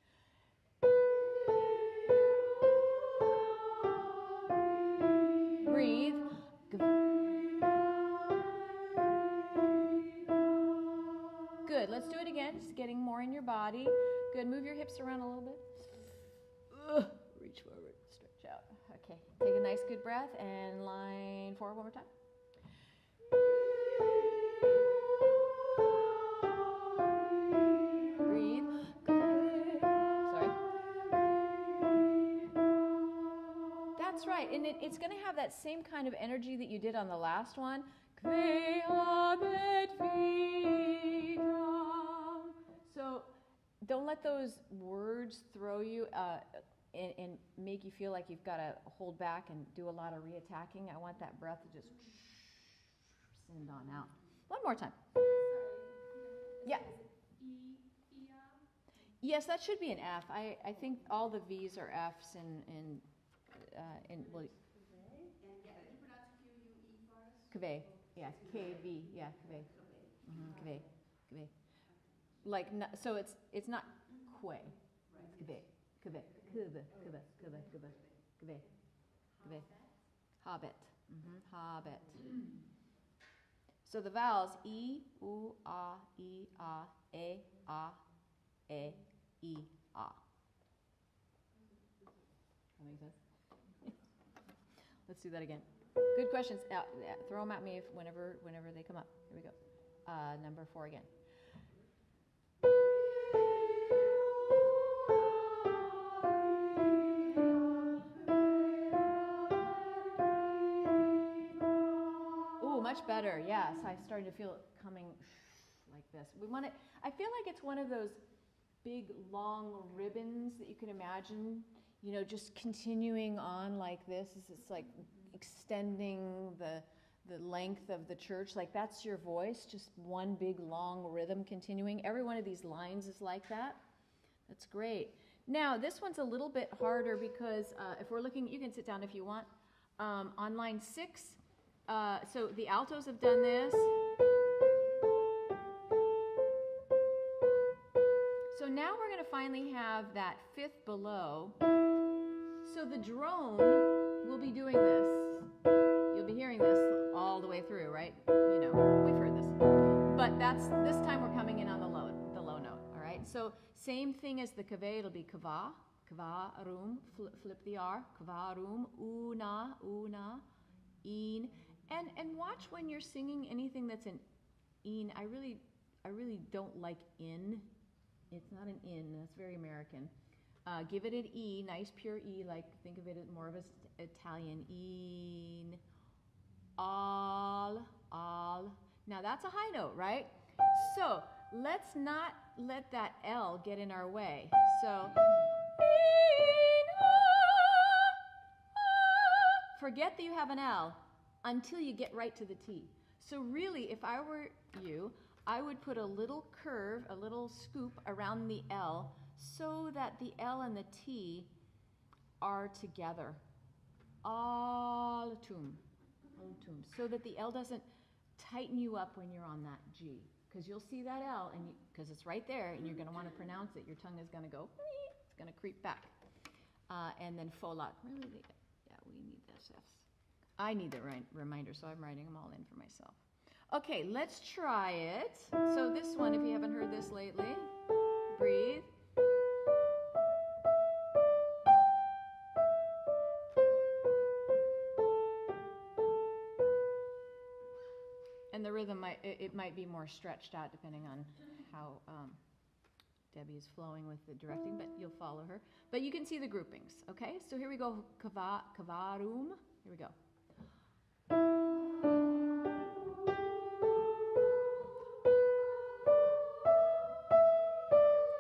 Breathe. Good. Let's do it again. Just getting more in your body. Good. Move your hips around a little bit. Reach forward. Stretch out. Okay. Take a nice good breath and line 4 one more time. Breathe. Sorry. That's right. And it's going to have that same kind of energy that you did on the last one. So don't let those words throw you and make you feel like you've got to hold back and do a lot of reattacking. I want that breath to just send on out. One more time. Yeah. Yes, that should be an F. I think all the V's are F's and well, Kve. Yeah, KV. Yeah, Kve. Kve. Kve. Like so it's not Kwe. It's Kve. Kve. Kve. Kve. Kve. Kve. Kve. Kve. Hobbit. Hobbit. So the vowels E, U, A, E, A, E, A, E, E, A. That makes sense? Let's do that again. Good questions. Throw them at me whenever they come up. Here we go. Number 4 again. Ooh, much better. Yes, I started to feel it coming like this. We want it. I feel like it's one of those big long ribbons that you can imagine. You know, just continuing on like this. It's like extending the length of the church. Like that's your voice, just one big long rhythm continuing. Every one of these lines is like that. That's great. Now, this one's a little bit harder because if we're looking, you can sit down if you want. On line 6, so the altos have done this. So now we're going to finally have that 5th below. So the drone will be doing this. You'll be hearing this all the way through, right? You know, we've heard this. But this time we're coming in on the low note, all right? So same thing as the kave, it'll be kava, kavarum, flip the R, kavarum, una, een. And watch when you're singing anything that's an een. I really don't like in. It's not an in, that's very American. Give it an E, nice pure E, like think of it as more of an Italian. In, all. Now that's a high note, right? So let's not let that L get in our way. So, forget that you have an L until you get right to the T. So really, if I were you, I would put a little curve, a little scoop around the L so that the L and the T are together. Altum. So that the L doesn't tighten you up when you're on that G. because you'll see that L, and because it's right there, and you're going to want to pronounce it. Your tongue is going to go, it's going to creep back. And then folat. Really, yeah, we need SFs. I need the reminder, so I'm writing them all in for myself. Okay, let's try it. So this one, if you haven't heard this lately, breathe. And the rhythm might be more stretched out depending on how Debbie is flowing with the directing, but you'll follow her. But you can see the groupings, okay? So here we go, kavarum. Here we go.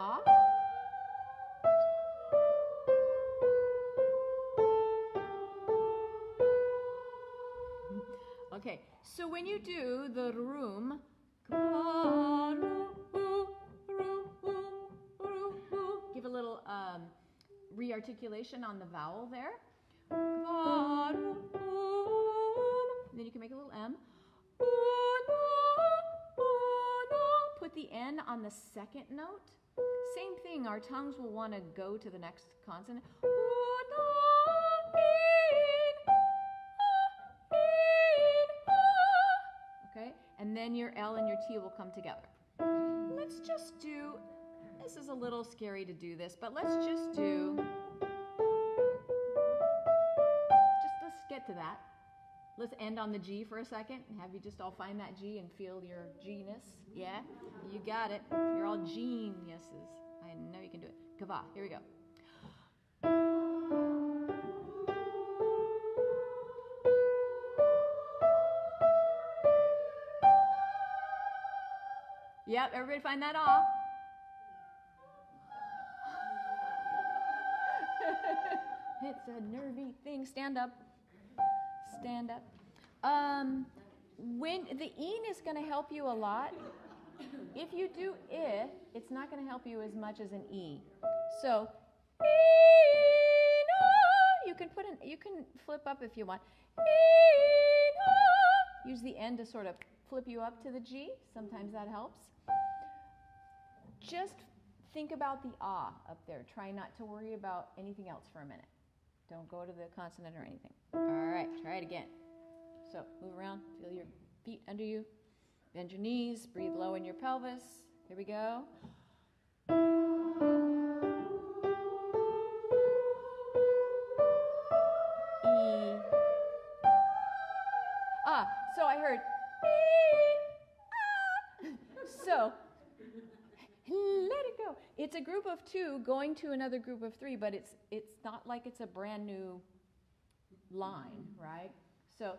Ah. Okay, so when you do the room, give a little re-articulation on the vowel there. Then you can make a little M. Put the N on the second note. Same thing, our tongues will want to go to the next consonant. Okay, and then your L and your T will come together. Let's just do, this is a little scary to do this, but let's just let's get to that. Let's end on the G for a second and have you just all find that G and feel your G-ness. Yeah, you got it. You're all geniuses. I know you can do it. Kava, here we go. Yep, everybody find that off. It's a nervy thing. Stand up. Stand up. When the een is going to help you a lot. If you do I, it's not going to help you as much as an E. So you can flip up if you want. Use the N to sort of flip you up to the G. Sometimes that helps. Just think about the ah up there. Try not to worry about anything else for a minute. Don't go to the consonant or anything. All right, try it again. So move around, feel your feet under you. Bend your knees, breathe low in your pelvis. Here we go. E. Ah, so I heard So let it go. It's a group of two going to another group of three, but it's not like it's a brand new line, right? So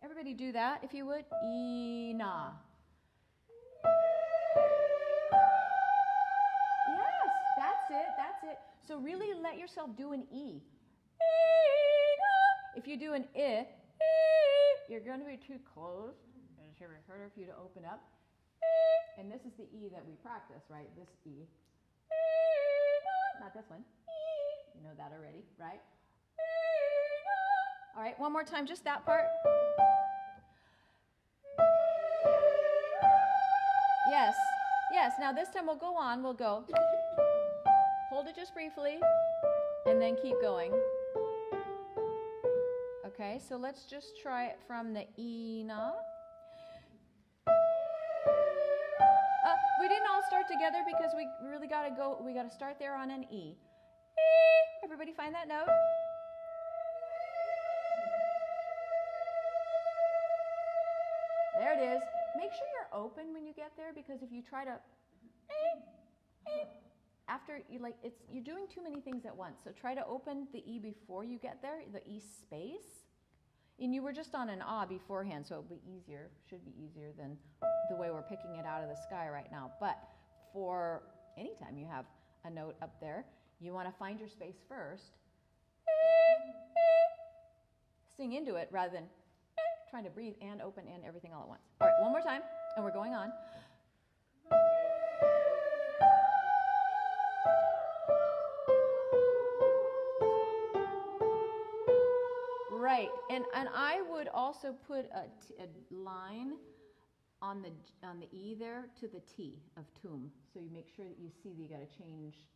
everybody do that if you would. Ina. Yes, that's it. So really let yourself do an E. If you do an I, you're going to be too close. It's harder for you to open up. And this is the E that we practice, right? This E. Not this one. You know that already, right? All right, one more time, just that part. Yes, yes. Now this time we'll go on. We'll go. Hold it just briefly, and then keep going. Okay, so let's just try it from the Ina. We didn't all start together because we really got to go. We got to start there on an E. Everybody find that note? There it is. Make sure you're open when you get there, because if you try to after you you're doing too many things at once. So try to open the E before you get there, the E space. And you were just on an ah beforehand, so it'll be easier, should be easier than the way we're picking it out of the sky right now. But for any time you have a note up there, you want to find your space first. Sing into it rather than trying to breathe and open and everything all at once. All right, one more time, and we're going on. Right, and I would also put a line on the E there to the T of tomb, so you make sure that you see that you got to change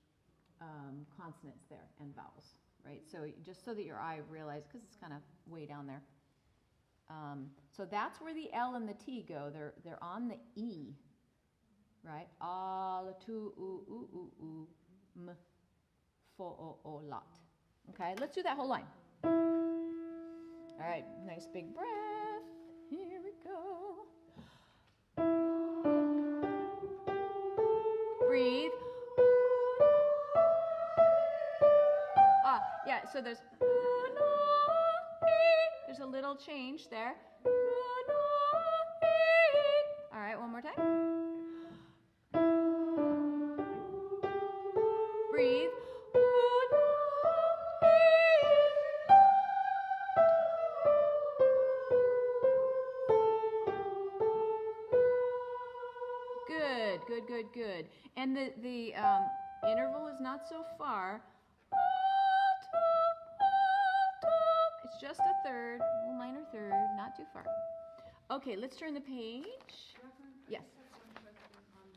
consonants there and vowels, right? So just so that your eye realizes, because it's kind of way down there. So that's where the L and the T go. They're on the E, right? Al, tu, u, m, fo, o, lot. Okay, let's do that whole line. All right, nice big breath. Here we go. Breathe. Yeah, so there's a little change there. All right, one more time. Breathe. Good. And the interval is not so far. It's just a third, a little minor third, not too far. Okay, let's turn the page. Yes. I just have one question on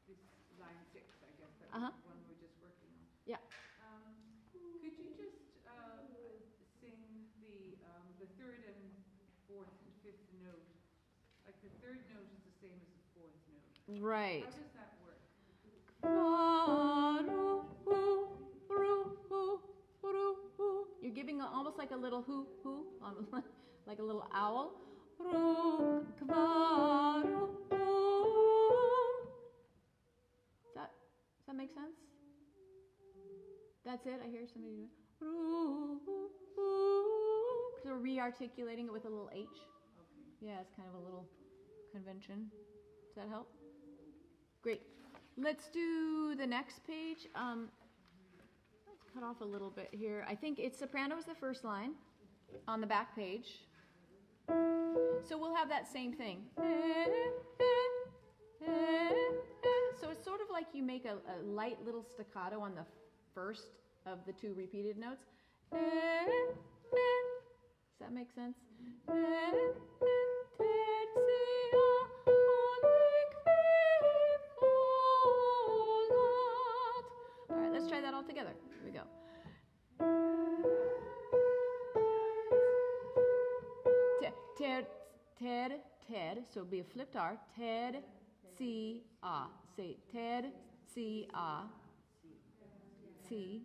this line 6, I guess, that Uh-huh. one we're just working on. Yeah. Could you just sing the third and fourth and fifth note? Like the third note is the same as the fourth note. Right. How does that work? You're giving almost like a little hoo, like a little owl. Does that make sense? That's it. I hear somebody doing. So we're re-articulating it with a little H. Okay. Yeah, it's kind of a little convention. Does that help? Great. Let's do the next page. Let's cut off a little bit here. I think it's soprano is the first line on the back page. So we'll have that same thing. So it's sort of like you make a light little staccato on the first of the two repeated notes. Does that make sense? All right, let's try that all together. Here we go. Ted, so it'll be a flipped R. Ted, C, A. Say Ted, C, A. C,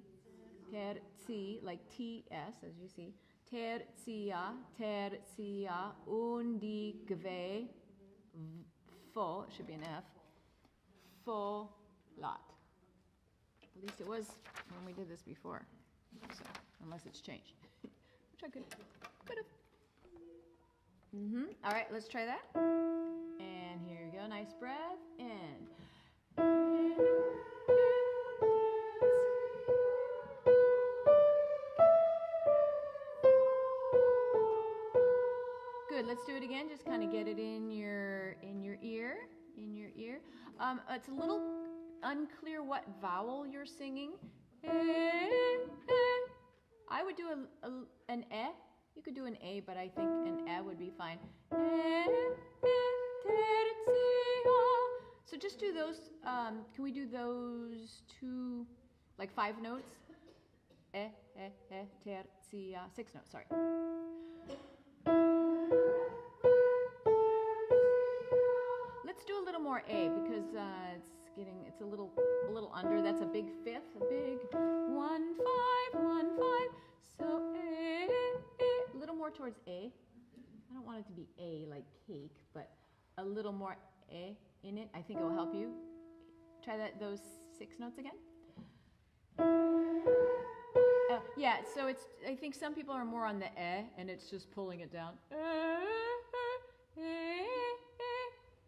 Ted, C, like T-S, as you see. Tertia, undigve, fo, it should be an F, fo, lot. At least it was when we did this before, so, unless it's changed, which I could have. All right, let's try that. And here you go, nice breath, and. Good. Let's do it again. Just kind of get it in your ear. It's a little unclear what vowel you're singing. I would do an e. You could do an a, but I think an e would be fine. So just do those. Can we do those two, like 5 notes? Tertia. 6 notes. Sorry. Let's do a little more A because it's a little under. That's a big fifth, a big 1 5 1 5. So A, a little more towards A. I don't want it to be A like cake, but a little more A in it. I think it will help you. Try those 6 notes again. Yeah, so I think some people are more on the and it's just pulling it down.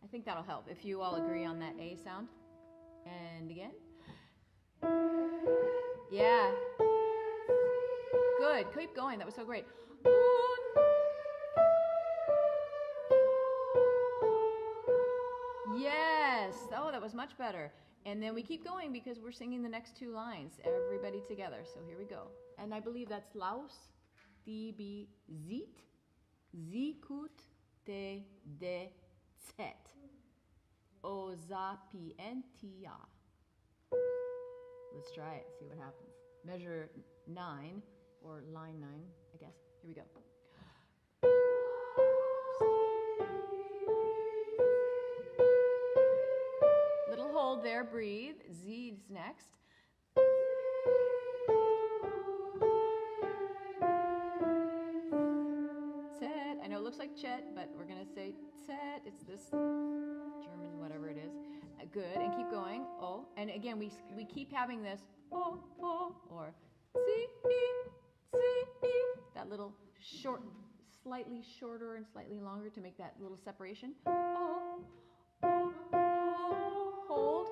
I think that'll help if you all agree on that A sound. And again. Yeah. Good. Keep going. That was so great. Yes. Oh, that was much better. And then we keep going because we're singing the next 2 lines, everybody together. So here we go. And I believe that's Laos. tibi, zit, zikut, te, de, zet. O, zapientia. Let's try it, see what happens. Measure 9, or line 9, I guess. Here we go. Little hold there, breathe. Z is next. Zet. I know it looks like Chet, but we're going to say Zet. It's this German, whatever it is. Good, and keep going. Oh, and again, we keep having this oh, or see, that little short, slightly shorter and slightly longer to make that little separation. Oh, hold.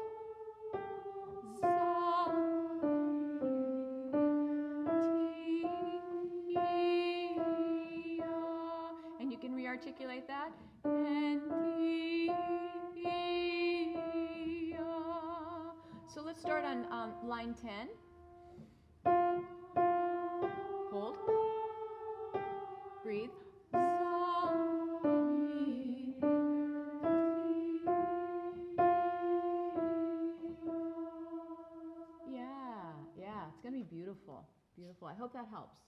And you can re-articulate that. So let's start on line 10. Hold. Breathe. Yeah, it's going to be beautiful. Beautiful. I hope that helps.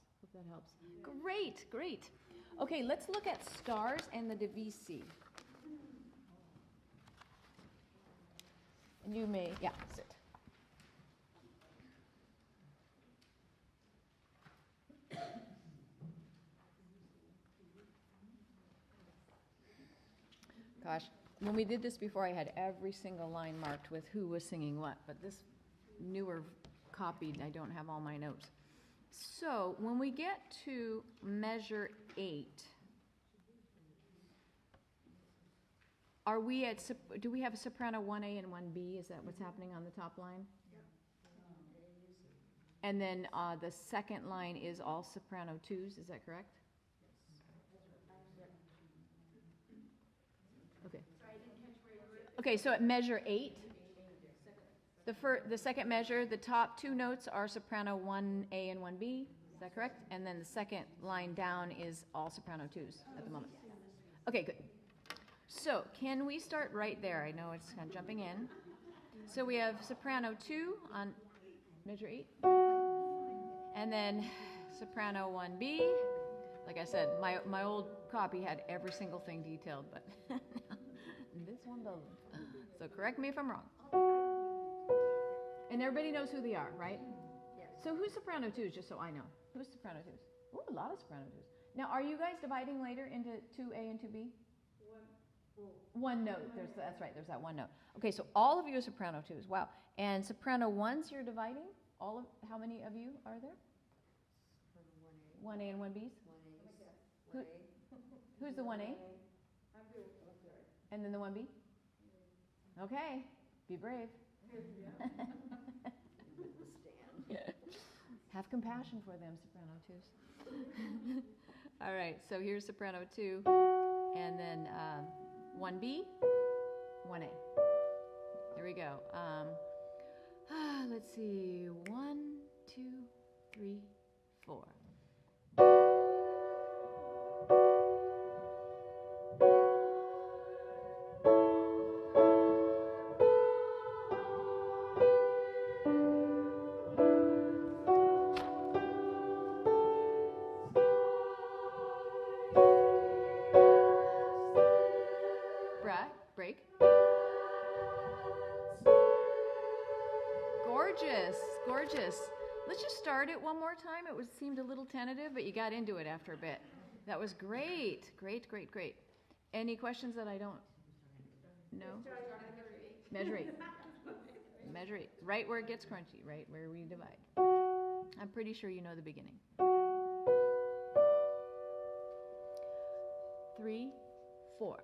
Great, great. Okay, let's look at stars and the divisi. And you may, sit. Gosh, when we did this before, I had every single line marked with who was singing what, but this newer copy, I don't have all my notes. So when we get to measure 8, are we at, do we have a soprano 1A and 1B? Is that what's happening on the top line? And then the second line is all soprano 2s, is that correct? Okay. Okay, so at measure 8, the second measure, the top 2 notes are soprano 1A and 1B, is that correct? And then the second line down is all soprano 2s at the moment. Okay, good. So can we start right there? I know it's kind of jumping in. So we have soprano 2 on measure 8, and then soprano 1B. Like I said, my old copy had every single thing detailed, but this one doesn't. So correct me if I'm wrong. And everybody knows who they are, right? Yes. So who's soprano 2s, just so I know? Who's soprano 2s? Ooh, a lot of soprano 2s. Now, are you guys dividing later into 2A and 2B? One note. That's right, there's that one note. Okay, so all of you are soprano 2s. Wow. And soprano 1s you're dividing? How many of you are there? 1A and 1Bs? 1A. Who's the 1A? And then the 1B? Okay, be brave. Have compassion for them, soprano 2s. All right, so here's soprano 2, and then 1B, 1A. Here we go. Let's see, 1, 2, 3, 4. Break. Gorgeous. Let's just start it one more time. It seemed a little tentative, but you got into it after a bit. That was great. Any questions that I don't know? Measure 8. Measure 8. Right where it gets crunchy, right where we divide. I'm pretty sure you know the beginning. 3, 4.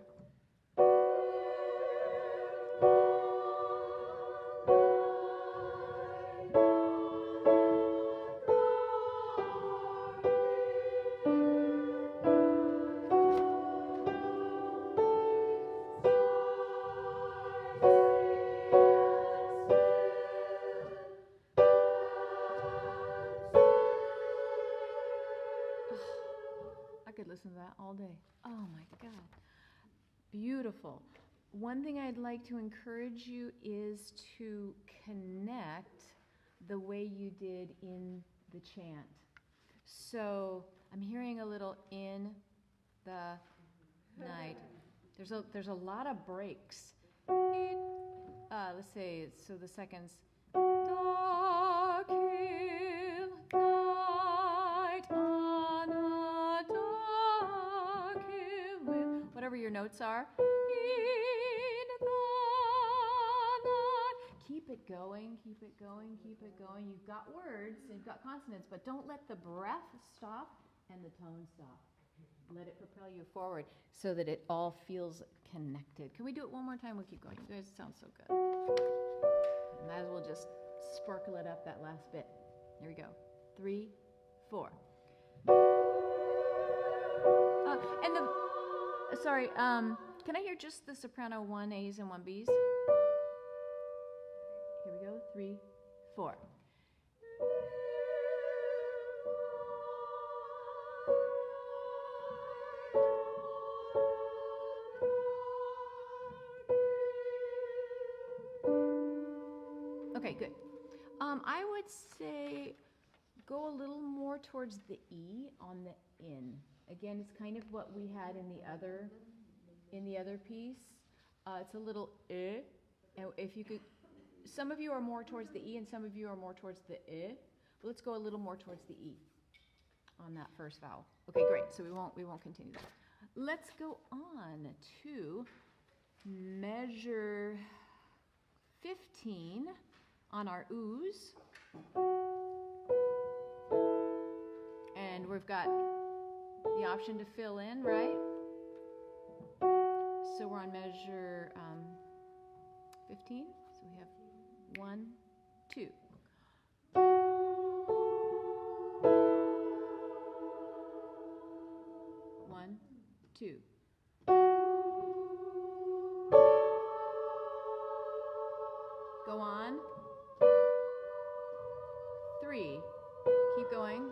listen to that all day. Oh my God. Beautiful. One thing I'd like to encourage you is to connect the way you did in the chant. So I'm hearing a little in the night. There's a lot of breaks. Let's say, so the seconds. Dark hill, night on a dark hill with whatever your notes are. In the night. Keep it going, keep it going, keep it going. You've got words, you've got consonants, but don't let the breath stop and the tone stop. Let it propel you forward so that it all feels connected. Can we do it one more time? We'll keep going. You guys sound so good. Might as well just sparkle it up that last bit. Here we go. 3, 4. Can I hear just the soprano 1 A's and 1 B's? Here we go. 3, 4. Okay, good. I would say go a little more towards the E on the in. Again, it's kind of what we had in the other piece. It's a little and if you could, some of you are more towards the E and some of you are more towards the but let's go a little more towards the E on that first vowel. Okay, great. So we won't continue that. Let's go on to measure 15 on our oohs. And we've got the option to fill in, right? So we're on measure 15. So we have 1, 2. 1, 2. Go on. 3. Keep going.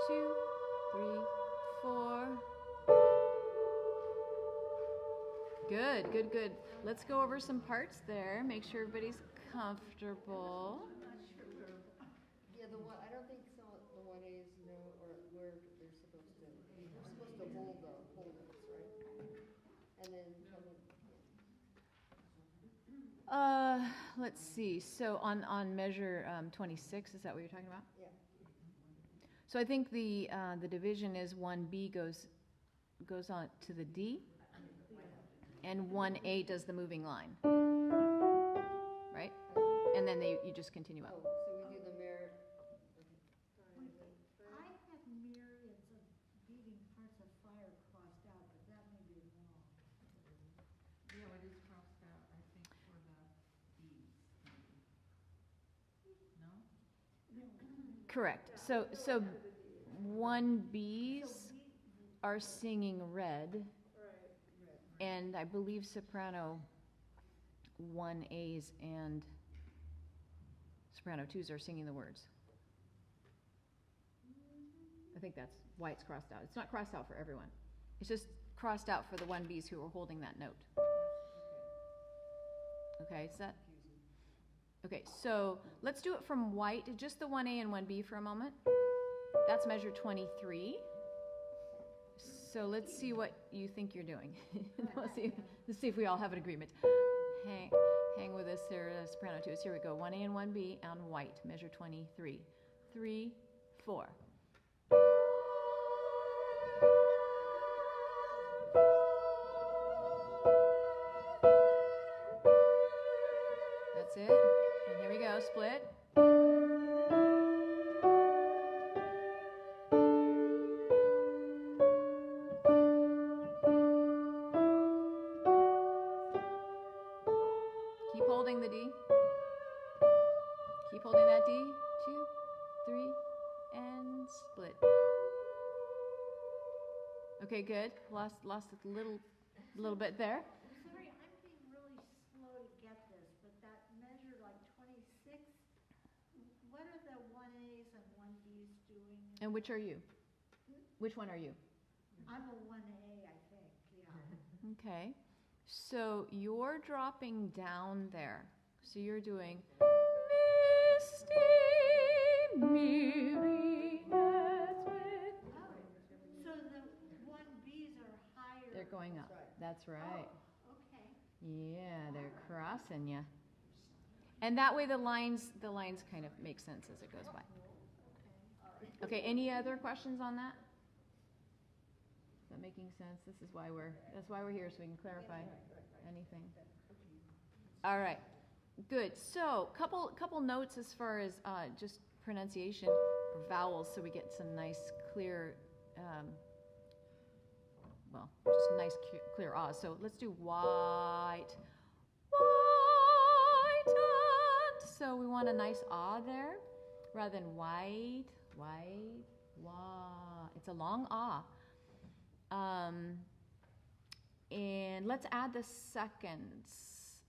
2, 3, 4. Good, good, good. Let's go over some parts there. Make sure everybody's comfortable. Yeah, I don't think some of the 1A's know or where they're supposed to be. They're supposed to hold notes, right? And then come in. Let's see. So on measure 26, is that what you're talking about? Yeah. So I think the division is 1B goes on to the D, and 1A does the moving line, right? And then you just continue up. Oh, so we do the mirror. I have myriads of beating hearts of fire crossed out, but that may be wrong. Yeah, what is crossed out, I think, for the B's. No? Correct. So 1Bs are singing red, and I believe soprano 1As and soprano 2s are singing the words. I think that's why it's crossed out. It's not crossed out for everyone. It's just crossed out for the 1Bs who are holding that note. Okay, is that? Okay, so let's do it from white, just the 1A and 1B for a moment. That's measure 23. So let's see what you think you're doing. let's see if we all have an agreement. Hang with us there, soprano 2s. Here we go. 1A and 1B on white, measure 23. 3, 4. That's it. holding that D, 2, 3, and split. Okay, good. Lost a little bit there. Sorry, I'm being really slow to get this, but that measure like 26, what are the 1As and 1Bs doing? And which are you? Which one are you? I'm a 1A, I think, yeah. Okay. So you're dropping down there. So you're doing Misty Mary has with. So the 1Bs are higher. They're going up. That's right. Oh, okay. Yeah, they're crossing you. And that way the lines kind of make sense as it goes by. Okay, any other questions on that? Is that making sense? That's why we're here, so we can clarify anything. All right, good. So, couple notes as far as just pronunciation or vowels, so we get some nice clear, just nice clear ahs. So let's do white, white, and so we want a nice ah there, rather than white, white, wah. It's a long ah. And let's add the seconds.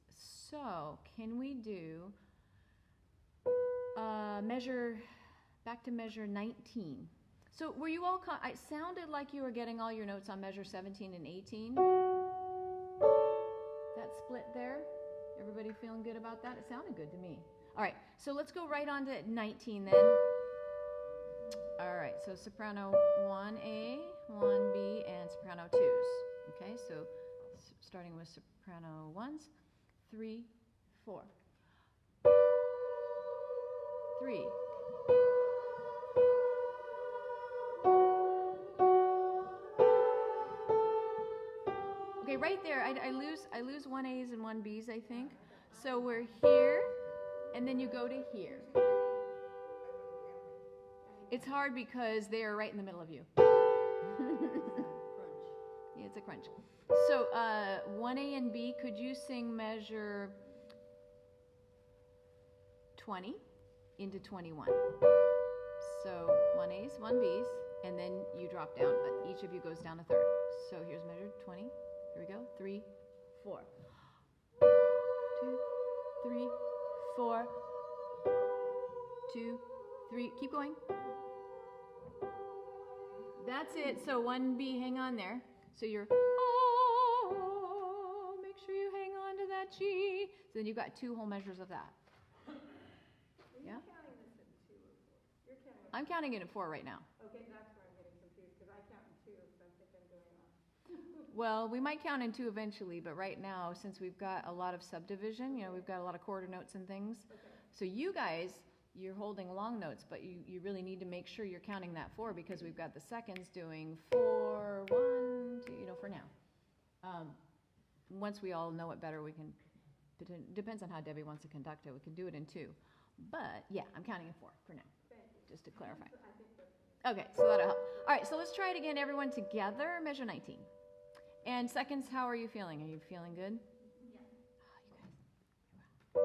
So can we do back to measure 19? So were you all, it sounded like you were getting all your notes on measure 17 and 18. That split there, everybody feeling good about that? It sounded good to me. All right, so let's go right on to 19 then. All right, so soprano 1A, 1B, and soprano 2s. Okay, so starting with soprano 1s, 3, 4. 3. Okay, right there, I lose 1As and 1Bs, I think. So we're here, and then you go to here. It's hard because they are right in the middle of you. Yeah, it's a crunch. So 1A and B, could you sing measure 20 into 21? So 1As, 1Bs, and then you drop down. Each of you goes down a third. So here's measure 20. Here we go. 3, 4. 2, 3, 4. 2, 3. Keep going. That's it. So 1B, hang on there. So you're, oh, make sure you hang on to that G. So then you've got 2 whole measures of that. Yeah? Counting this in 2 or 4? You're counting. I'm counting it in 4 right now. Okay, that's where I'm getting confused because I count in 2, so I'm thinking I'm going on. Well, we might count in 2 eventually, but right now, since we've got a lot of subdivision, we've got a lot of quarter notes and things. Okay. So you guys, you're holding long notes, but you really need to make sure you're counting that 4 because we've got the seconds doing 4, 1, 2, for now. Once we all know it better, we can, depends on how Debbie wants to conduct it, we can do it in 2. But yeah, I'm counting in 4 for now, just to clarify. Okay, so that'll help. All right, so let's try it again, everyone together, measure 19. And seconds, how are you feeling? Are you feeling good? Yeah. Oh, you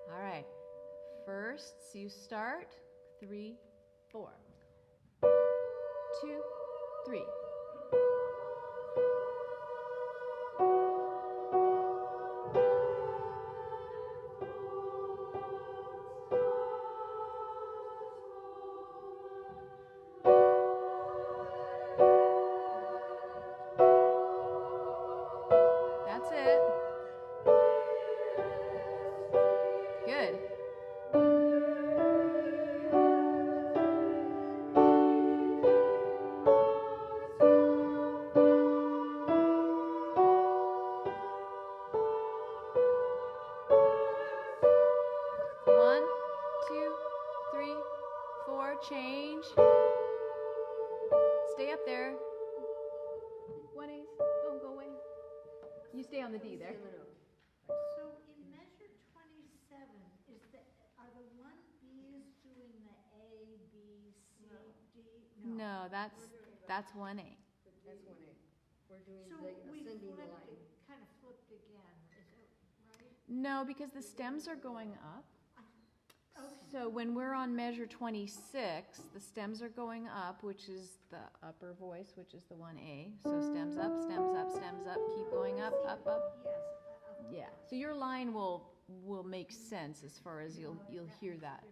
guys. All right. First, you start 3, 4. 2, 3. That's it. Good. One, 2, 3, 4, change. Stay up there. 1As, don't go away. You stay on the D there. So in measure 27, are the 1Bs doing the A, B, C, D? No, that's 1A. That's 1A. We're doing So the we ascending flipped line. it, kind of flipped again, is that right? No, because the stems are going up. So when we're on measure 26, the stems are going up, which is the upper voice, which is the 1A. So stems up, stems up, stems up, keep going up, up, up. Yes. Yeah. So your line will make sense as far as you'll hear that.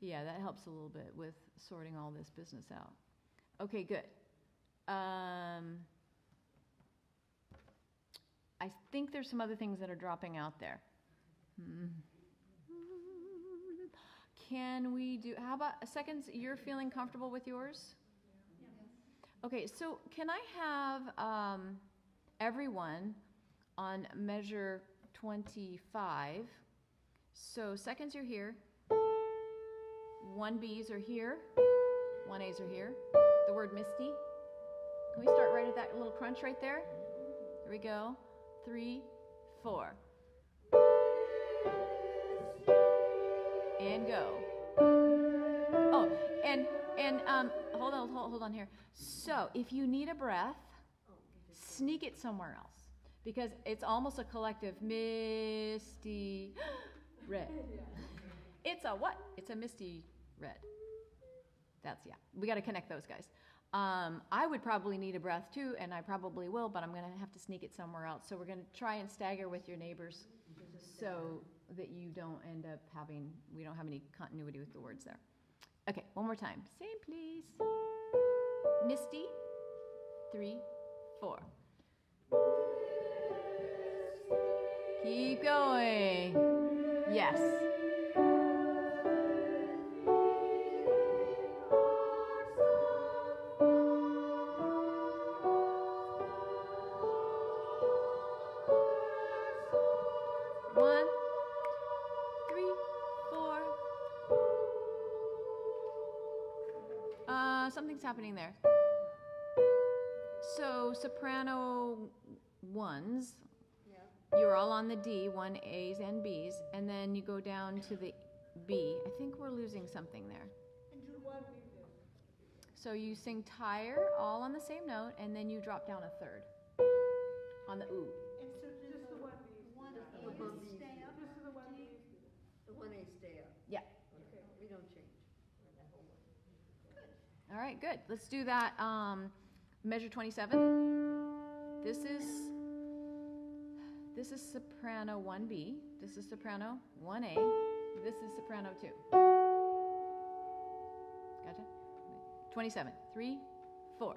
Yeah, that helps a little bit with sorting all this business out. Okay, good. I think there's some other things that are dropping out there. Can we do, how about seconds, you're feeling comfortable with yours? Okay, so can I have everyone on measure 25? So seconds are here, 1Bs are here, 1As are here. The word misty. Can we start right at that little crunch right there? Here we go. 3, 4. And go. Oh, and hold on here. So if you need a breath, sneak it somewhere else, because it's almost a collective misty red. It's a what? It's a misty red. That's, yeah. We got to connect those guys. I would probably need a breath too, and I probably will, but I'm going to have to sneak it somewhere else. So we're going to try and stagger with your neighbors so that you don't end up we don't have any continuity with the words there. Okay, one more time. Same, please. Misty, 3, 4. Keep going. Yes. Something's happening there. So soprano ones, you're all on the D, 1As and Bs, and then you go down to the B. I think we're losing something there. So you sing tire all on the same note, and then you drop down a third on the ooh. And so does the 1A stay up? Just the 1Bs. The 1A stay up. Yeah. Okay, we don't change. All right, good. Let's do that. Measure 27. This is soprano 1B. This is soprano 1A. This is soprano 2. Gotcha? 27. 3, 4.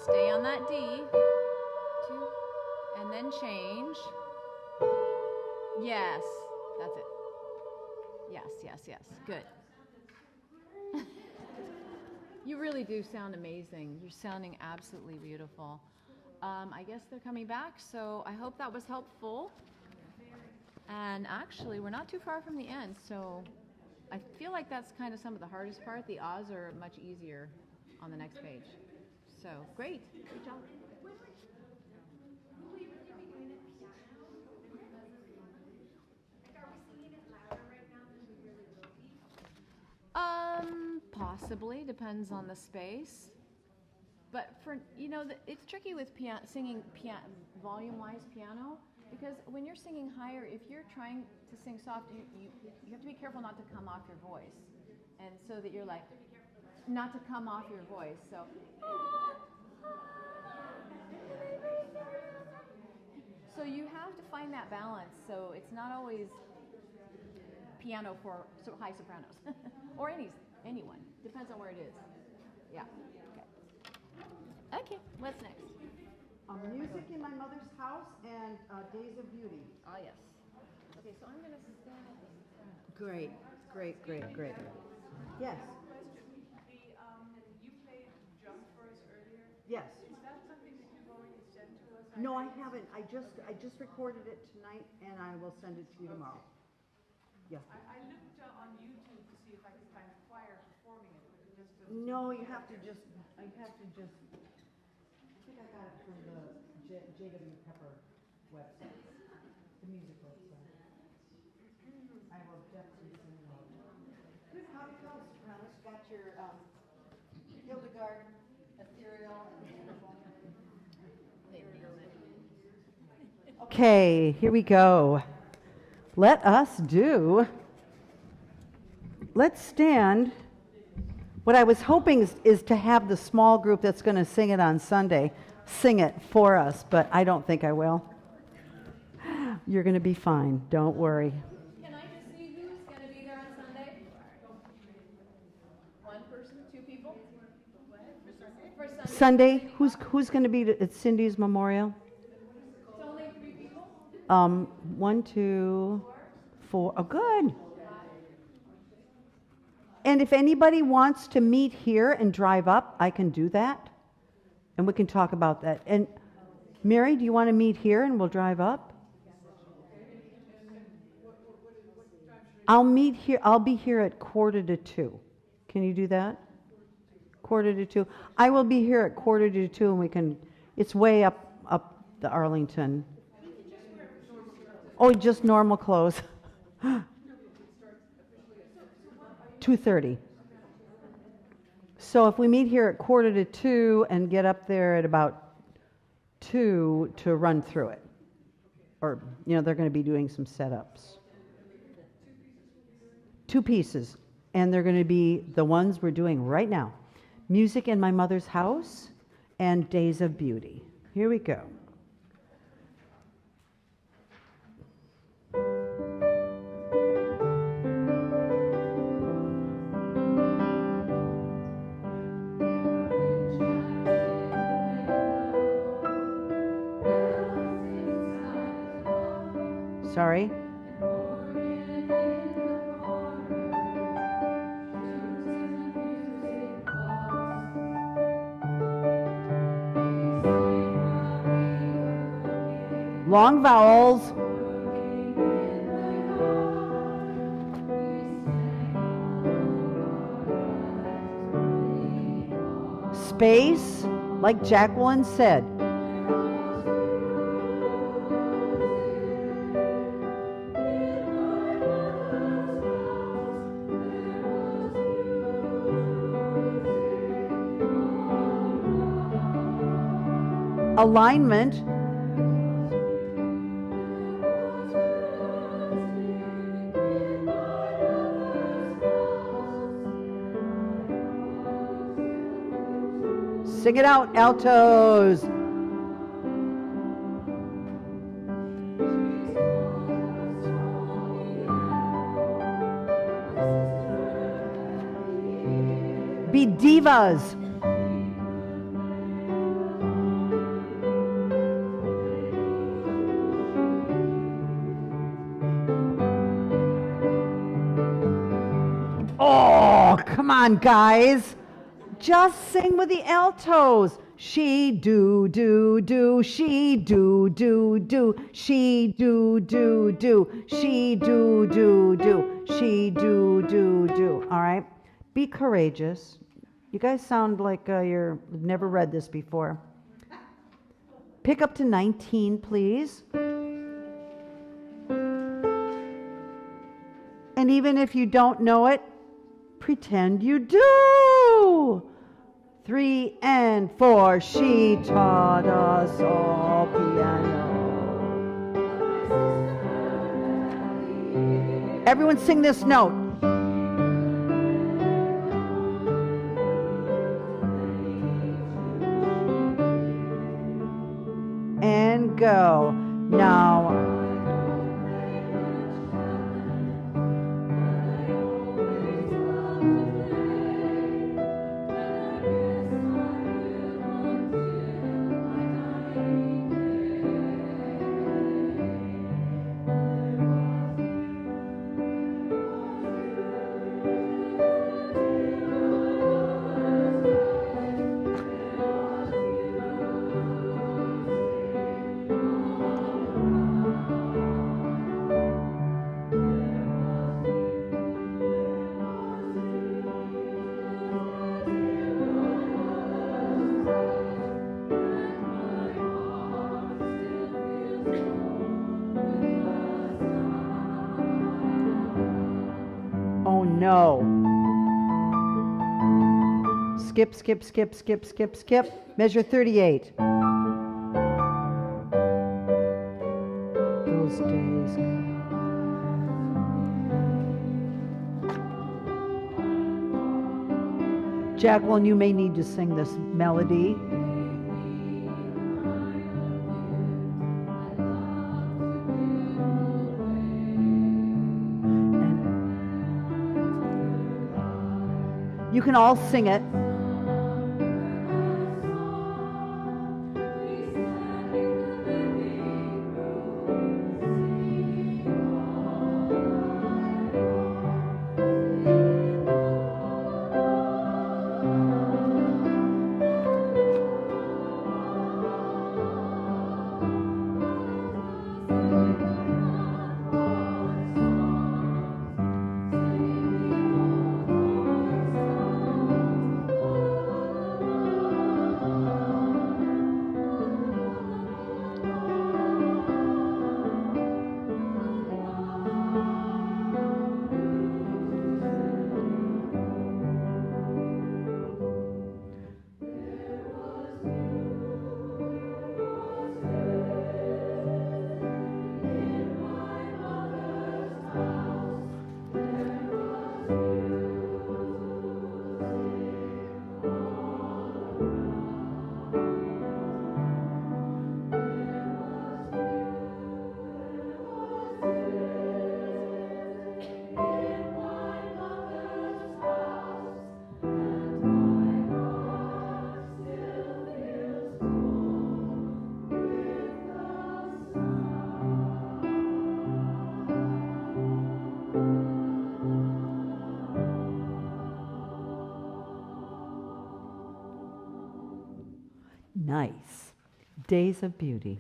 Stay on that D. 2. And then change. Yes, that's it. Yes, yes, yes. Good. You really do sound amazing. You're sounding absolutely beautiful. I guess they're coming back, so I hope that was helpful. And actually, we're not too far from the end, so I feel like that's kind of some of the hardest part. The O's are much easier on the next page. So, great. Good job. Possibly, depends on the space. But for, it's tricky with singing volume-wise piano, because when you're singing higher, if you're trying to sing soft, you have to be careful not to come off your voice. And so that you're like, not to come off your voice. So you have to find that balance. So it's not always piano for high sopranos or anyone. Depends on where it is. Yeah. Okay. What's next? Music in My Mother's House and Days of Beauty. Oh yes. Okay, so I'm gonna stand at the front. Great. Yes. You played Jump for us earlier. Yes. Is that something that you're going to send to us? No, I haven't. I just recorded it tonight, and I will send it to you tomorrow. Yeah. I looked on YouTube to see if I could find a choir performing it, but it just doesn't. No, you have to just. I think I got it from the J.W. Pepper website, the music website. I will definitely send it out. Good. How it goes, Sopranos? Got your Hildegard, ethereal, and beautiful. Okay, here we go. Let's stand. What I was hoping is to have the small group that's going to sing it on Sunday sing it for us, but I don't think I will. You're going to be fine. Don't worry. Can I just see who's going to be there on Sunday? One person, two people? For Sunday? Sunday, who's going to be at Cindy's memorial? It's only 3 people? 1, 2, 4. Oh, good. And if anybody wants to meet here and drive up, I can do that. And we can talk about that. And Mary, do you want to meet here and we'll drive up? I'll meet here. I'll be here at 1:45. Can you do that? 1:45. I will be here at 1:45 and we can, it's way up the Arlington. Oh, just normal clothes. 2:30. So if we meet here at 1:45 and get up there at about 2 to run through it. Or, they're going to be doing some setups. 2 pieces. And they're going to be the ones we're doing right now. Music in My Mother's House and Days of Beauty. Here we go. Sorry. Long vowels. Space, like Jacqueline said. Alignment. Sing it out, altos. Be divas. Oh, come on, guys. Just sing with the altos. She do, she do, she do, she do, she do. All right? Be courageous. You guys sound like you've never read this before. Pick up to 19, please. And even if you don't know it, pretend you do. 3 and 4, she taught us all piano. Everyone sing this note. And go. Now. skip, skip, skip, skip, skip, skip. Measure 38. Those days. Jacqueline, you may need to sing this melody. You can all sing it. Nice. Days of Beauty.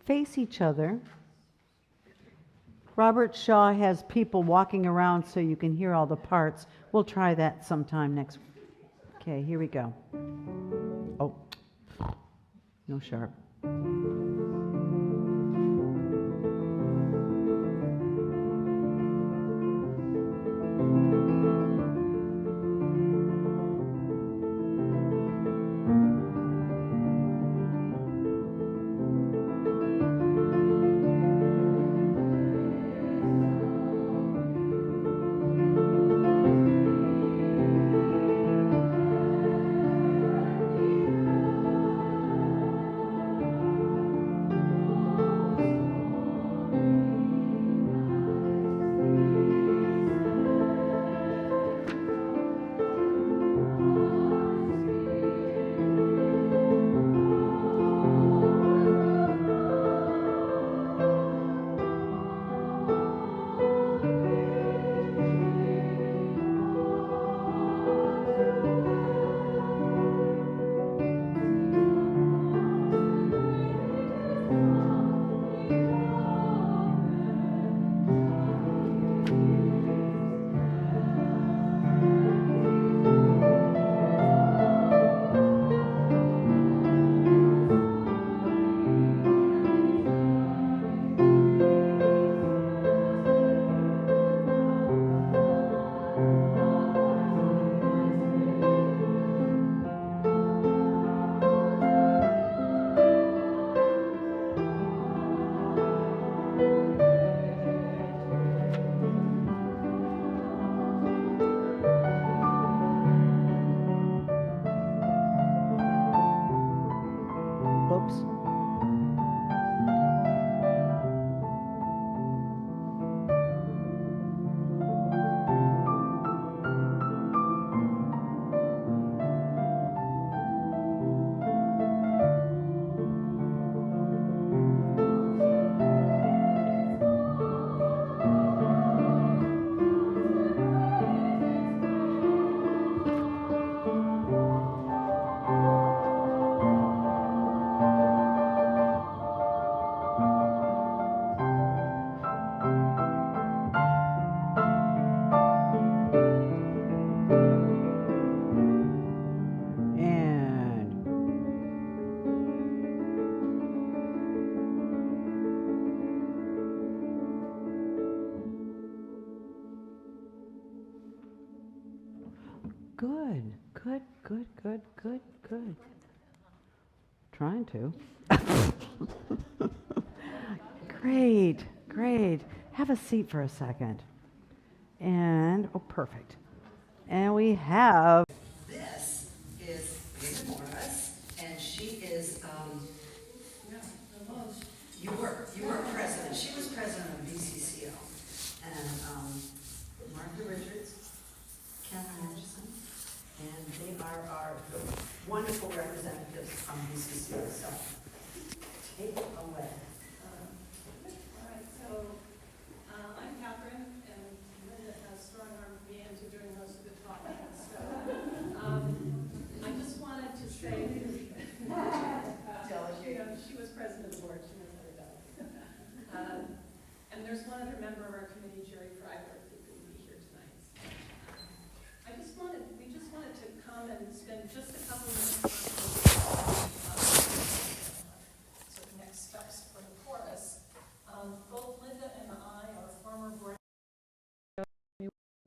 Face each other. Robert Shaw has people walking around so you can hear all the parts. We'll try that sometime next. Okay, here we go. Oh, no sharp. Good, good, good, good, good. Trying to. Great, great. Have a seat for a second. And, oh, perfect. And we have. This is Linda Morris, and she is, you were president. She was president of BCCO. And Martha Richards, Ken Anderson, and they are our wonderful representatives from BCCO. So take it away. All right, so I'm Catherine, and Linda has strong-armed me into doing most of the talking. So I just wanted to say, she was president of the board, she knows how to do. And there's one other member of our committee, Jerry Freiberg, who couldn't be here tonight. We just wanted to come and spend just a couple of minutes on sort of next steps for the chorus. Both Linda and I are former board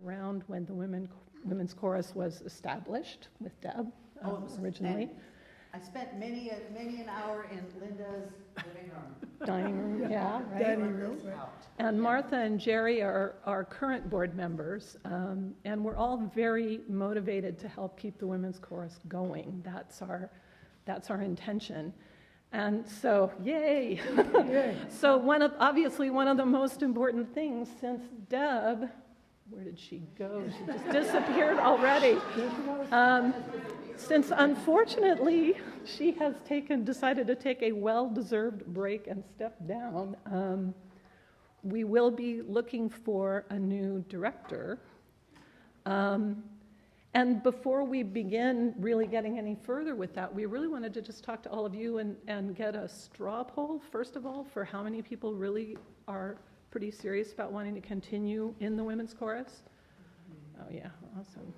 around when the women's chorus was established with Deb originally. And I spent many an hour in Linda's living room. Dining room, yeah, right. Dining room. And Martha and Jerry are our current board members, and we're all very motivated to help keep the women's chorus going. That's our intention. And so, yay! So obviously one of the most important things since Deb, where did she go? She just disappeared already. Since unfortunately she has decided to take a well-deserved break and step down, we will be looking for a new director. And before we begin really getting any further with that, we really wanted to just talk to all of you and get a straw poll, first of all, for how many people really are pretty serious about wanting to continue in the women's chorus. Oh yeah, awesome.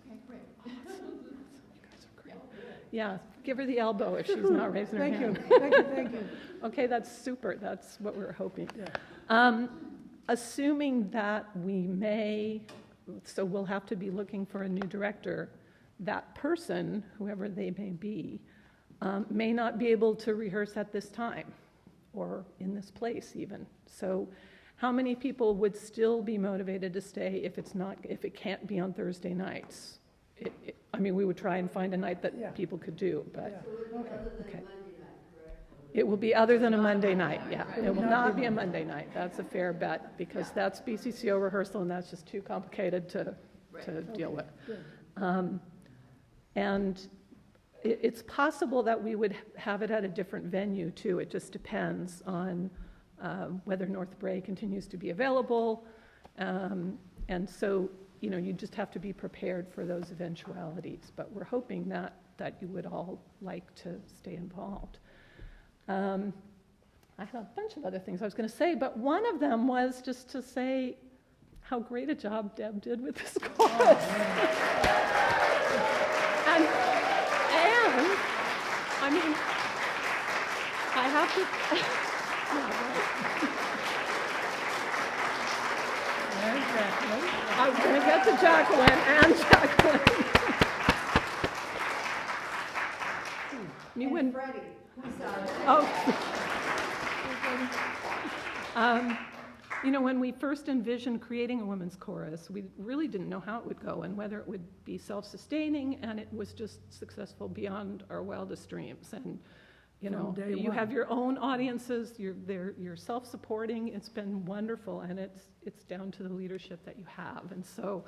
Okay, great. Awesome. You guys are great. Yeah, give her the elbow if she's not raising her hand. Thank you. Okay, that's super. That's what we were hoping. Yeah. Assuming that so we'll have to be looking for a new director, that person, whoever they may be, may not be able to rehearse at this time or in this place even. So how many people would still be motivated to stay if it can't be on Thursday nights? I mean, we would try and find a night that people could do, but okay. It will be other than a Monday night, yeah. It will not be a Monday night. That's a fair bet because that's BCCO rehearsal and that's just too complicated to deal with. And it's possible that we would have it at a different venue too. It just depends on whether North Bray continues to be available. And so, you just have to be prepared for those eventualities. But we're hoping that you would all like to stay involved. I had a bunch of other things I was going to say, but one of them was just to say how great a job Deb did with this chorus. And I mean, I have to. I was going to get to Jacqueline and Jacqueline. And Freddie, who's when we first envisioned creating a women's chorus, we really didn't know how it would go and whether it would be self-sustaining, and it was just successful beyond our wildest dreams. And you have your own audiences, you're self-supporting. It's been wonderful, and it's down to the leadership that you have. And so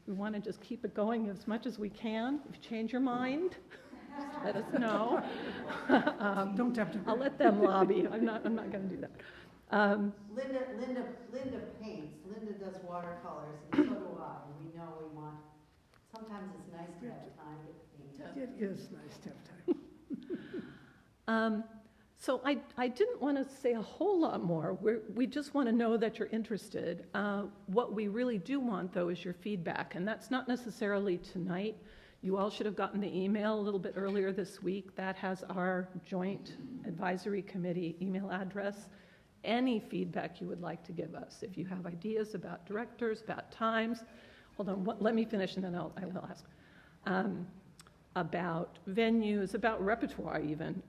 we want to just keep it going as much as we can. If you change your mind, let us know. Don't tempt her. I'll let them lobby. I'm not going to do that. Linda paints. Linda does watercolors, and so do I. And we know we want. Sometimes it's nice to have time to paint. It is nice to have time. So I didn't want to say a whole lot more. We just want to know that you're interested. What we really do want, though, is your feedback, and that's not necessarily tonight. You all should have gotten the email a little bit earlier this week. That has our joint advisory committee email address. Any feedback you would like to give us. If you have ideas about directors, about times. Hold on, let me finish and then I will ask. about venues, about repertoire even.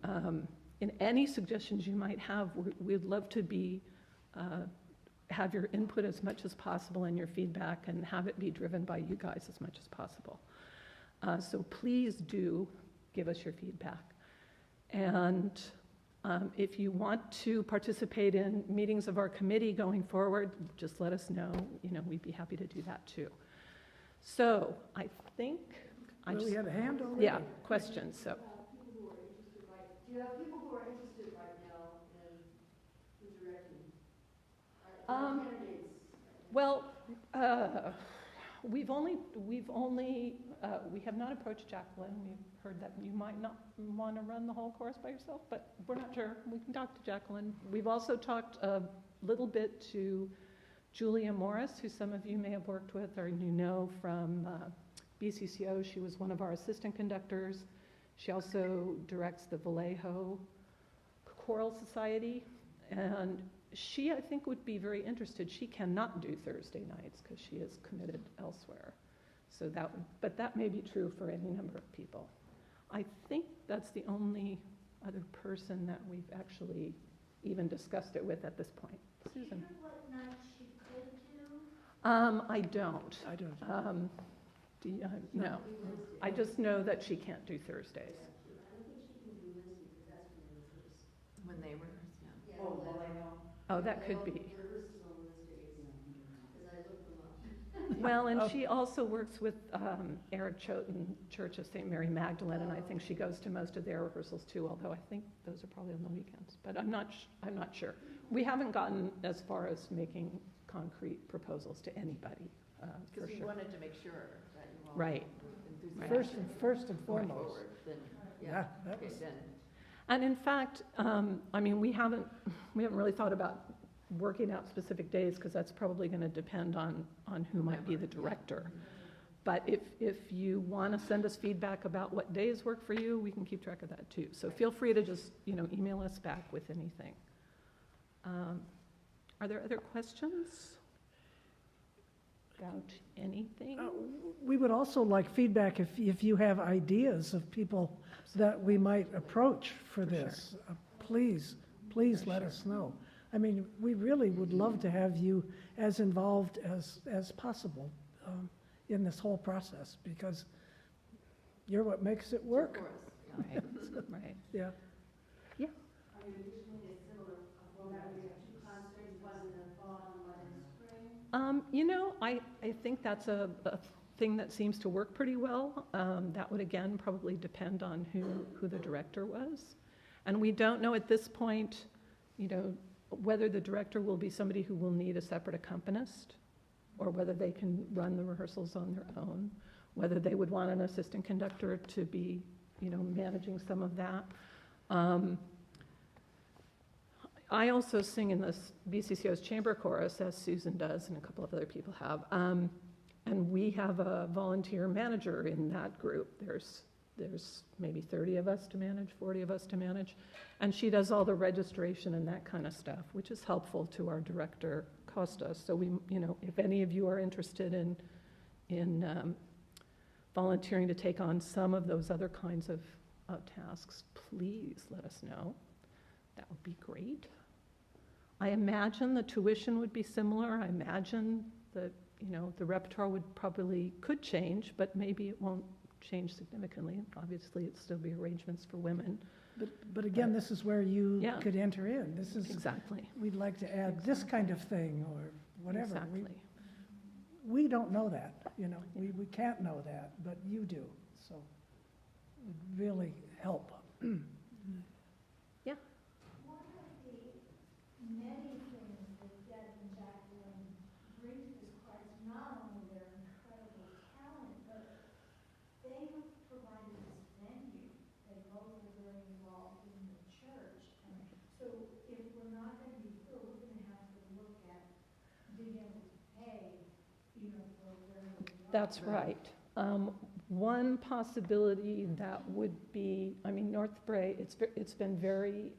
In any suggestions you might have, we'd love to be, have your input as much as possible and your feedback, and have it be driven by you guys as much as possible. So please do give us your feedback. And if you want to participate in meetings of our committee going forward, just let us know. We'd be happy to do that too. So I think We had a hand already. yeah, questions. So Do you have people who are interested right now in directing? Candidates? well, we have not approached Jacqueline. We've heard that you might not want to run the whole course by yourself, but we're not sure. We can talk to Jacqueline. We've also talked a little bit to Julia Morris, who some of you may have worked with or from BCCO. She was one of our assistant conductors. She also directs the Vallejo Choral Society, and she, I think, would be very interested. She cannot do Thursday nights because she is committed elsewhere. So but that may be true for any number of people. I think that's the only other person that we've actually even discussed it with at this point. Susan. Do you know what night she could do? I don't. I don't. Do you, no. I just know that she can't do Thursdays. I don't think she can do Wednesday because that's when they rehearse. When they rehearse, yeah. Yeah, Oh, well, well, I know. Oh, that could be. Rehearsals on Wednesdays, because I looked them up. Well, and she also works with Eric Choate Church of St. Mary Magdalene, and I think she goes to most of their rehearsals too, although I think those are probably on the weekends. But I'm not sure. We haven't gotten as far as making concrete proposals to anybody, for Because we sure. wanted to make sure that you all Right. enthusiastic First and going foremost. forward, then, Yeah, that okay, was, then. And in fact, we haven't really thought about working out specific days, because that's probably going to depend on who might be the director. But if you want to send us feedback about what days work for you, we can keep track of that too. So feel free to just email us back with anything. Are there other questions about anything? we would also like feedback if you have ideas of people that we might approach for this. Please let us know. I mean, we really would love to have you as involved as possible in this whole process, because you're what makes it work. Right, right. Yeah. I think that's a thing that seems to work pretty well. That would, again, probably depend on who the director was. And we don't know at this point, whether the director will be somebody who will need a separate accompanist, or whether they can run the rehearsals on their own, whether they would want an assistant conductor to be, managing some of that. I also sing in this BCCO's chamber chorus, as Susan does and a couple of other people have. And we have a volunteer manager in that group. There's maybe 30 of us to manage, 40 of us to manage. And she does all the registration and that kind of stuff, which is helpful to our director, Costa. So we, if any of you are interested in volunteering to take on some of those other kinds of tasks, please let us know. That would be great. I imagine the tuition would be similar. I imagine that, the repertoire could change, but maybe it won't change significantly. Obviously, it'd still be arrangements for women. But again, this is where you Yeah. could enter in. This is, Exactly. we'd like to add this kind of thing or whatever. Exactly. We don't know that, we can't know that, but you do, so it would really help. Yeah. One of the many things that Deb and Jacqueline bring to this choir is not only their incredible talent, but they have provided this venue. They both are very involved in the church. And so if we're not going to be filled, we're going to have to look at being able to pay, for where we are. That's right. One possibility that would be, North Bray, it's been very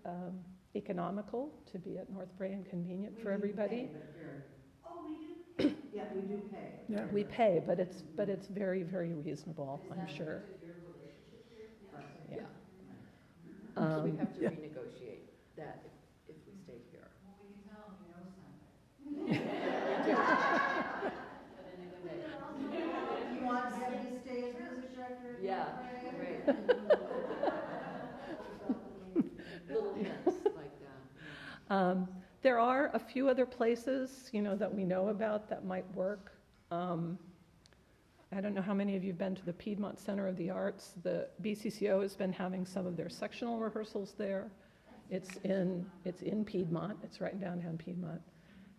economical to be at North Bray and convenient for everybody. Oh, we do. Yeah, we do pay. Yeah. We pay, but it's very, very reasonable, I'm sure. Yeah. We have to Yeah. renegotiate that if we stay here. Well, we can tell them you know something. You want Debbie to stay as music director? Yeah, Right. right. Little hints like that. There are a few other places, that we know about that might work. I don't know how many of you have been to the Piedmont Center of the Arts. The BCCO has been having some of their sectional rehearsals there. It's in Piedmont. It's right in downtown Piedmont.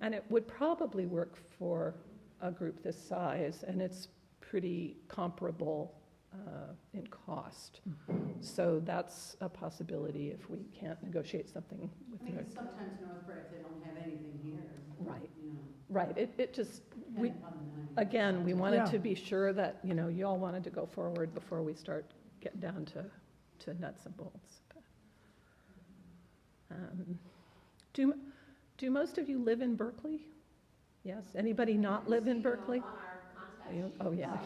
And it would probably work for a group this size, and it's pretty comparable in cost. So that's a possibility if we can't negotiate something with the. Sometimes Northbrook, if they don't have anything here. Right. You know. Right, it just, we, depending on the money. again, we wanted Yeah. to be sure that, you all wanted to go forward before we start getting down to nuts and bolts. Do most of you live in Berkeley? Yes, anybody not live in Berkeley? Oh, yeah,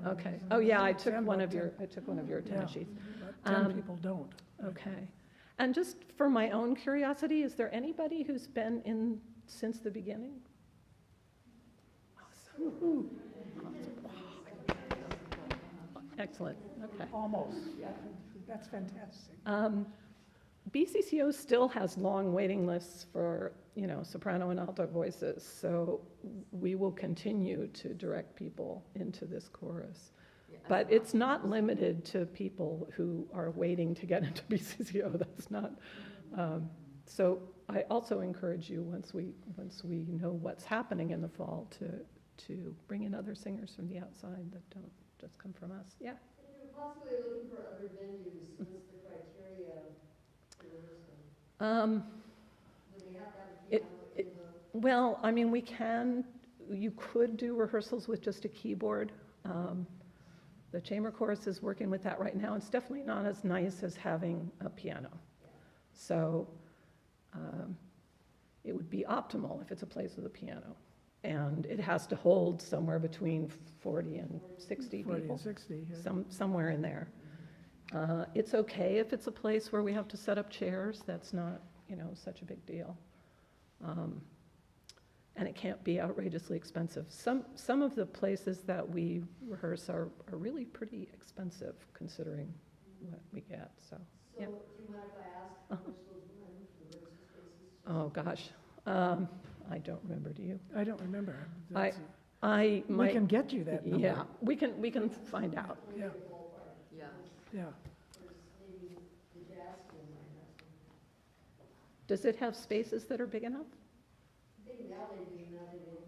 okay. Oh, yeah, I took one of your attendance sheets. But 10 people don't. Okay. And just for my own curiosity, is there anybody who's been in since the beginning? Awesome. Excellent, okay. Almost, yeah. That's fantastic. BCCO still has long waiting lists for, soprano and alto voices, so we will continue to direct people into this chorus. But it's not limited to people who are waiting to get into BCCO. That's not. So I also encourage you, once we know what's happening in the fall, to bring in other singers from the outside that don't just come from us. Yeah. If you're possibly looking for other venues, what's the criteria for rehearsal? Do we have that piano in the? Well, I mean, you could do rehearsals with just a keyboard. The chamber chorus is working with that right now. It's definitely not as nice as having a piano. So it would be optimal if it's a place with a piano. And it has to hold somewhere between 40 and 60 40 people. and 60, yeah. Somewhere in there. It's okay if it's a place where we have to set up chairs. That's not, such a big deal. And it can't be outrageously expensive. Some of the places that we rehearse are really pretty expensive considering what we get, so. So, Yeah. do you mind if I ask how much those run for the rehearsal spaces? Oh, gosh. I don't remember, do you? I don't remember. I We might. can get you that number. Yeah, we can find out. Yeah, Yeah. yeah. Maybe the jazz team might have some. Does it have spaces that are big enough? I think now they do, now they're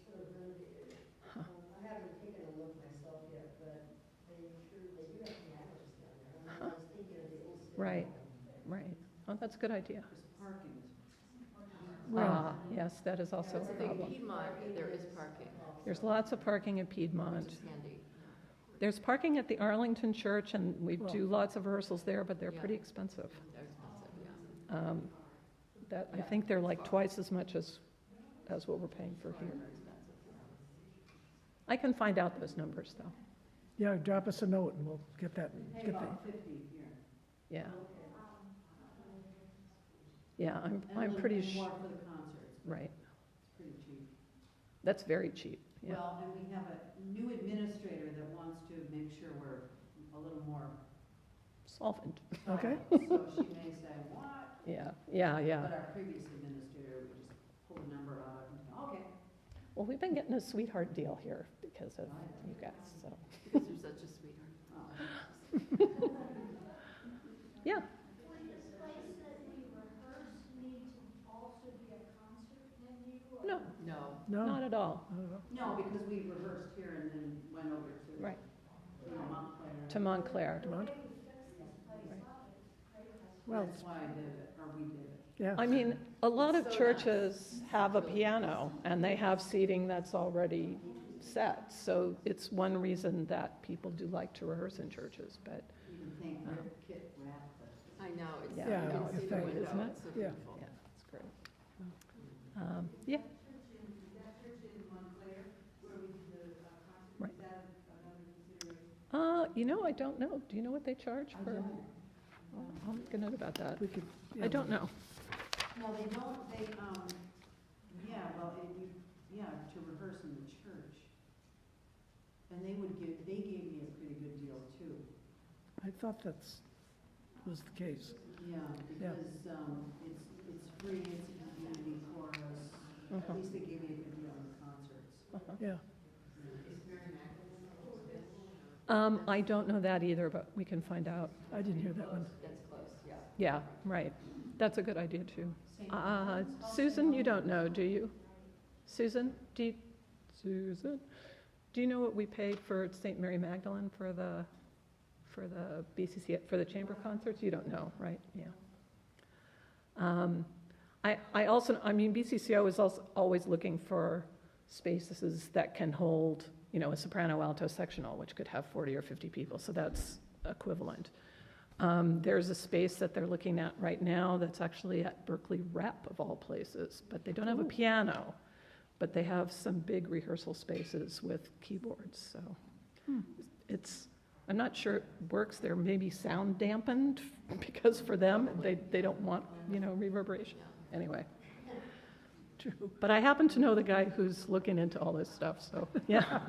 sort of renovated. Huh. I haven't taken a look myself yet, but they do have pianos down there. I was thinking of the old. Right, right. Oh, that's a good idea. Parking. Well, Yes, that is also So a I think problem. Piedmont, there is parking, There's lots of parking in which Piedmont. is handy. There's parking at the Arlington Church, and we Well- do lots of rehearsals there, but they're Yeah. pretty expensive. They're expensive, yeah. I think they're like twice as much as what we're paying for here. I can find out those numbers, though. yeah, drop us a note and we'll get that, Pay get about the, 50 here. Yeah. Yeah, I'm And a little pretty bit more sure, for the concerts. but right. It's pretty cheap. That's very cheap, yeah. Well, and we have a new administrator that wants to make sure we're a little more. Solvent. okay? So she may say, what? Yeah. But our previous administrator would just pull a number out and, okay. Well, we've been getting a sweetheart deal here because of you guys, so. Because you're such a sweetheart. Oh. Yeah, Would this place that we rehearse need to also be a concert venue? or- no, No. No, not at all. I don't know. No, because we rehearsed here and then went over to. Right. Montclair. To Montclair. Come on. The way we fix this place up, it's great. Well, That's why I did it, or we did it. yeah. I mean, a lot of So churches have a piano, and they have seating that's already set. So it's one reason that people do like to rehearse in churches, but, You can thank Rick Kit Rathbun. I know, it's, Yeah, you I can know, see it's the like- window, isn't it? it's so Yeah. beautiful. yeah, it's great. Yeah, That church in Montclair I don't know. Do you know what they charge for? I'll make a note about that. We could, I don't know. No, they don't, to rehearse in the church. And they gave me a pretty good deal too. I thought was the case. Yeah, Yeah. because, it's free, it's a community chorus. At least they gave me a good deal on the concerts. Yeah. I don't know that either, but we can find out. I didn't hear that one. Yeah, right. That's a good idea too. Susan, you don't know, do you? Susan, do you know what we paid for St. Mary Magdalene for the BCC, for the chamber concerts? You don't know, right? Yeah. BCCO is also always looking for spaces that can hold, a soprano alto sectional, which could have 40 or 50 people, so that's equivalent. There's a space that they're looking at right now that's actually at Berkeley Rep, of all places, but they don't have a piano, but they have some big rehearsal spaces with keyboards, so I'm not sure it works. They're maybe sound dampened, because for them, they don't want, reverberation. Anyway. True. But I happen to know the guy who's looking into all this stuff, so, yeah. For our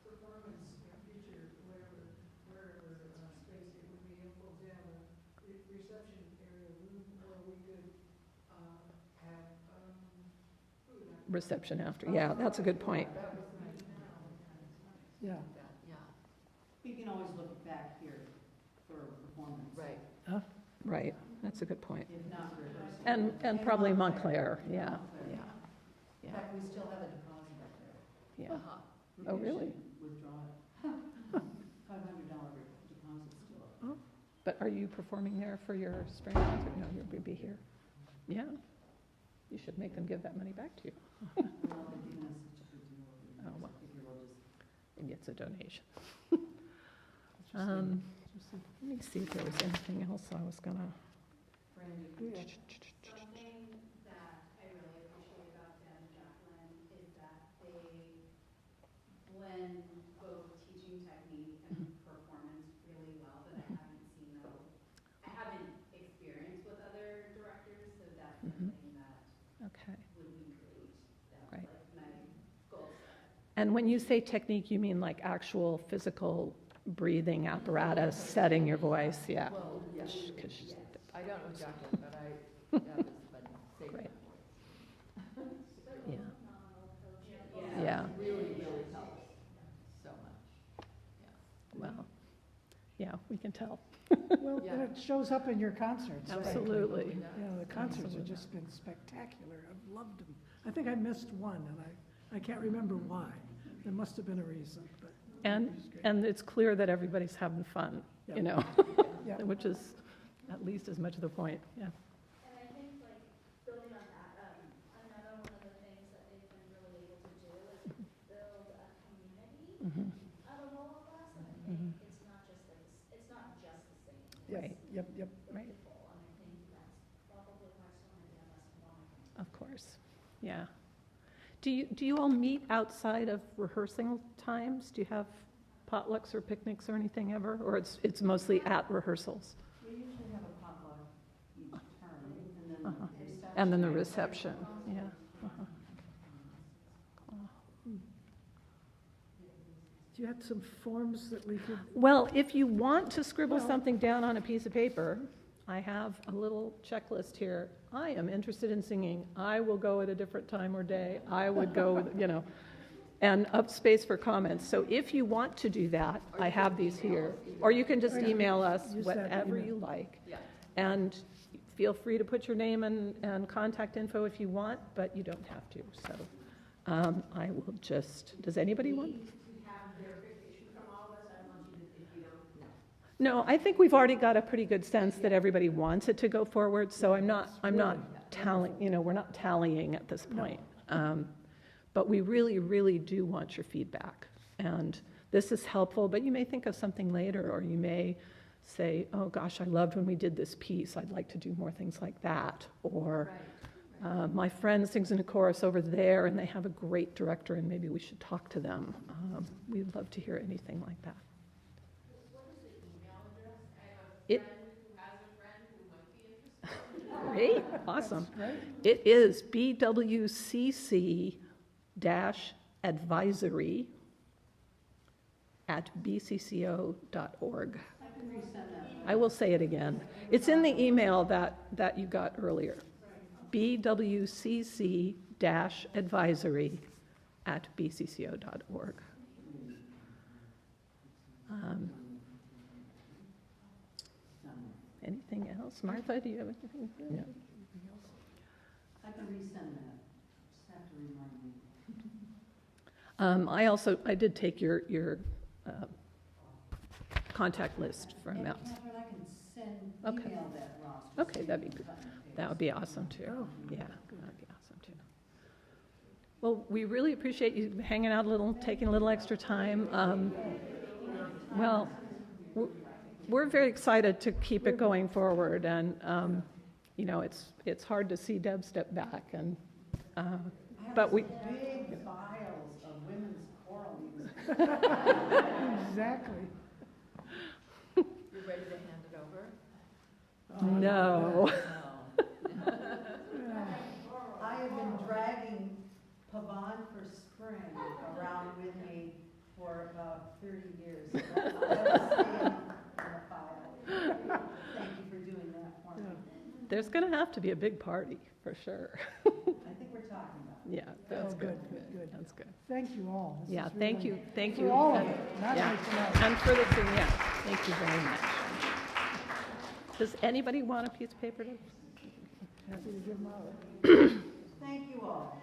performance in future, wherever space it would be, if we'll have a reception area room where we could have food. Reception after, yeah, that's a good point. Yeah. You can always look back here for performance. Right. Right, that's a good point. If not rehearsal. And probably Montclair, yeah. In fact, we still have a deposit up there. Yeah. Oh, really? Withdraw it. $500 deposit still up. But are you performing there for your spring concert? No, you'll be here. Yeah. You should make them give that money back to you. Well, they're giving us such a good deal. Oh, well. I figure we'll just. And it's a donation. Let me see if there was anything else I was gonna. Something that I really appreciate about Dan and Jacqueline is that they blend both teaching technique and performance really well, that I haven't experienced with other directors, so that's something that Okay. would be great. That was Right. like my goal set. And when you say technique, you mean like actual physical breathing apparatus, setting your voice, yeah. Well, yes. 'Cause she's- I don't know Jacqueline, but that has been safe. Great. Yeah. Yeah. Yeah, Really, really helps so much. well, yeah, we can tell. Well, and it shows up in your concerts. right? Absolutely. Yeah, the concerts have just been spectacular. I've loved them. I think I missed one, and I can't remember why. There must have been a reason, but And it's clear that everybody's having fun, Yeah. Yeah. which is at least as much of the point, yeah. And I think, like, building on that, another one of the things that they've been really able to do is build a community out of all of us. And I think it's not just the same. Right. Yep. Right. People, and I think that's probably why so many of us want to. Of course, yeah. Do you all meet outside of rehearsing times? Do you have potlucks or picnics or anything ever? Or it's mostly at rehearsals? We usually have a potluck each term, And then the reception, yeah. Do you have some forms that we could, Well, if you want to scribble something down on a piece of paper, I have a little checklist here. I am interested in singing. I will go at a different time or day. I would go, with, and up space for comments. So if you want to do that, I have these here. Or you can just email us Use that whatever email. you like. Yeah. And feel free to put your name and contact info if you want, but you don't have to. So I will just, does anybody want? No, I think we've already got a pretty good sense that everybody wants it to go forward, so I'm not tallying, we're not tallying at this point. But we really, really do want your feedback. And this is helpful, but you may think of something later, or you may say, oh gosh, I loved when we did this piece. I'd like to do more things like that. Or My friend sings in a chorus over there, and they have a great director, and maybe we should talk to them. We'd love to hear anything like that. What is the email address? I have a It- friend who has a friend who might be interested. Great, awesome. It is bwcc-advisory@bcco.org. I will say it again. It's in the email that you got earlier. bwcc-advisory@bcco.org. Anything else? Martha, do you have anything? Yeah. I can resend that, just have to remind me. I did take your contact list from Mouse. Catherine, I can send, Okay. email that roster. Okay, that'd be good. That would be awesome too. Yeah, that'd be awesome too. Well, we really appreciate you hanging out a little, taking a little extra time. Well, we're very excited to keep it going forward, and you know, it's hard to see Deb step back, and but we. Big files of women's choral music. Exactly. You're ready to hand it over? No. No. I have been dragging Pavan for Spring around with me for about 30 years. So that's staying in the file. Thank you for doing that for me. There's going to have to be a big party for sure. I think we're talking about it. Yeah, that's Oh, good. good. That's good. Thank you all. This Yeah, is thank really- you, thank for you. all of and- it, not yeah, just tonight. and for the thing, yeah, thank you very much. Does anybody want a piece of paper to? Happy to give them out. Thank you all.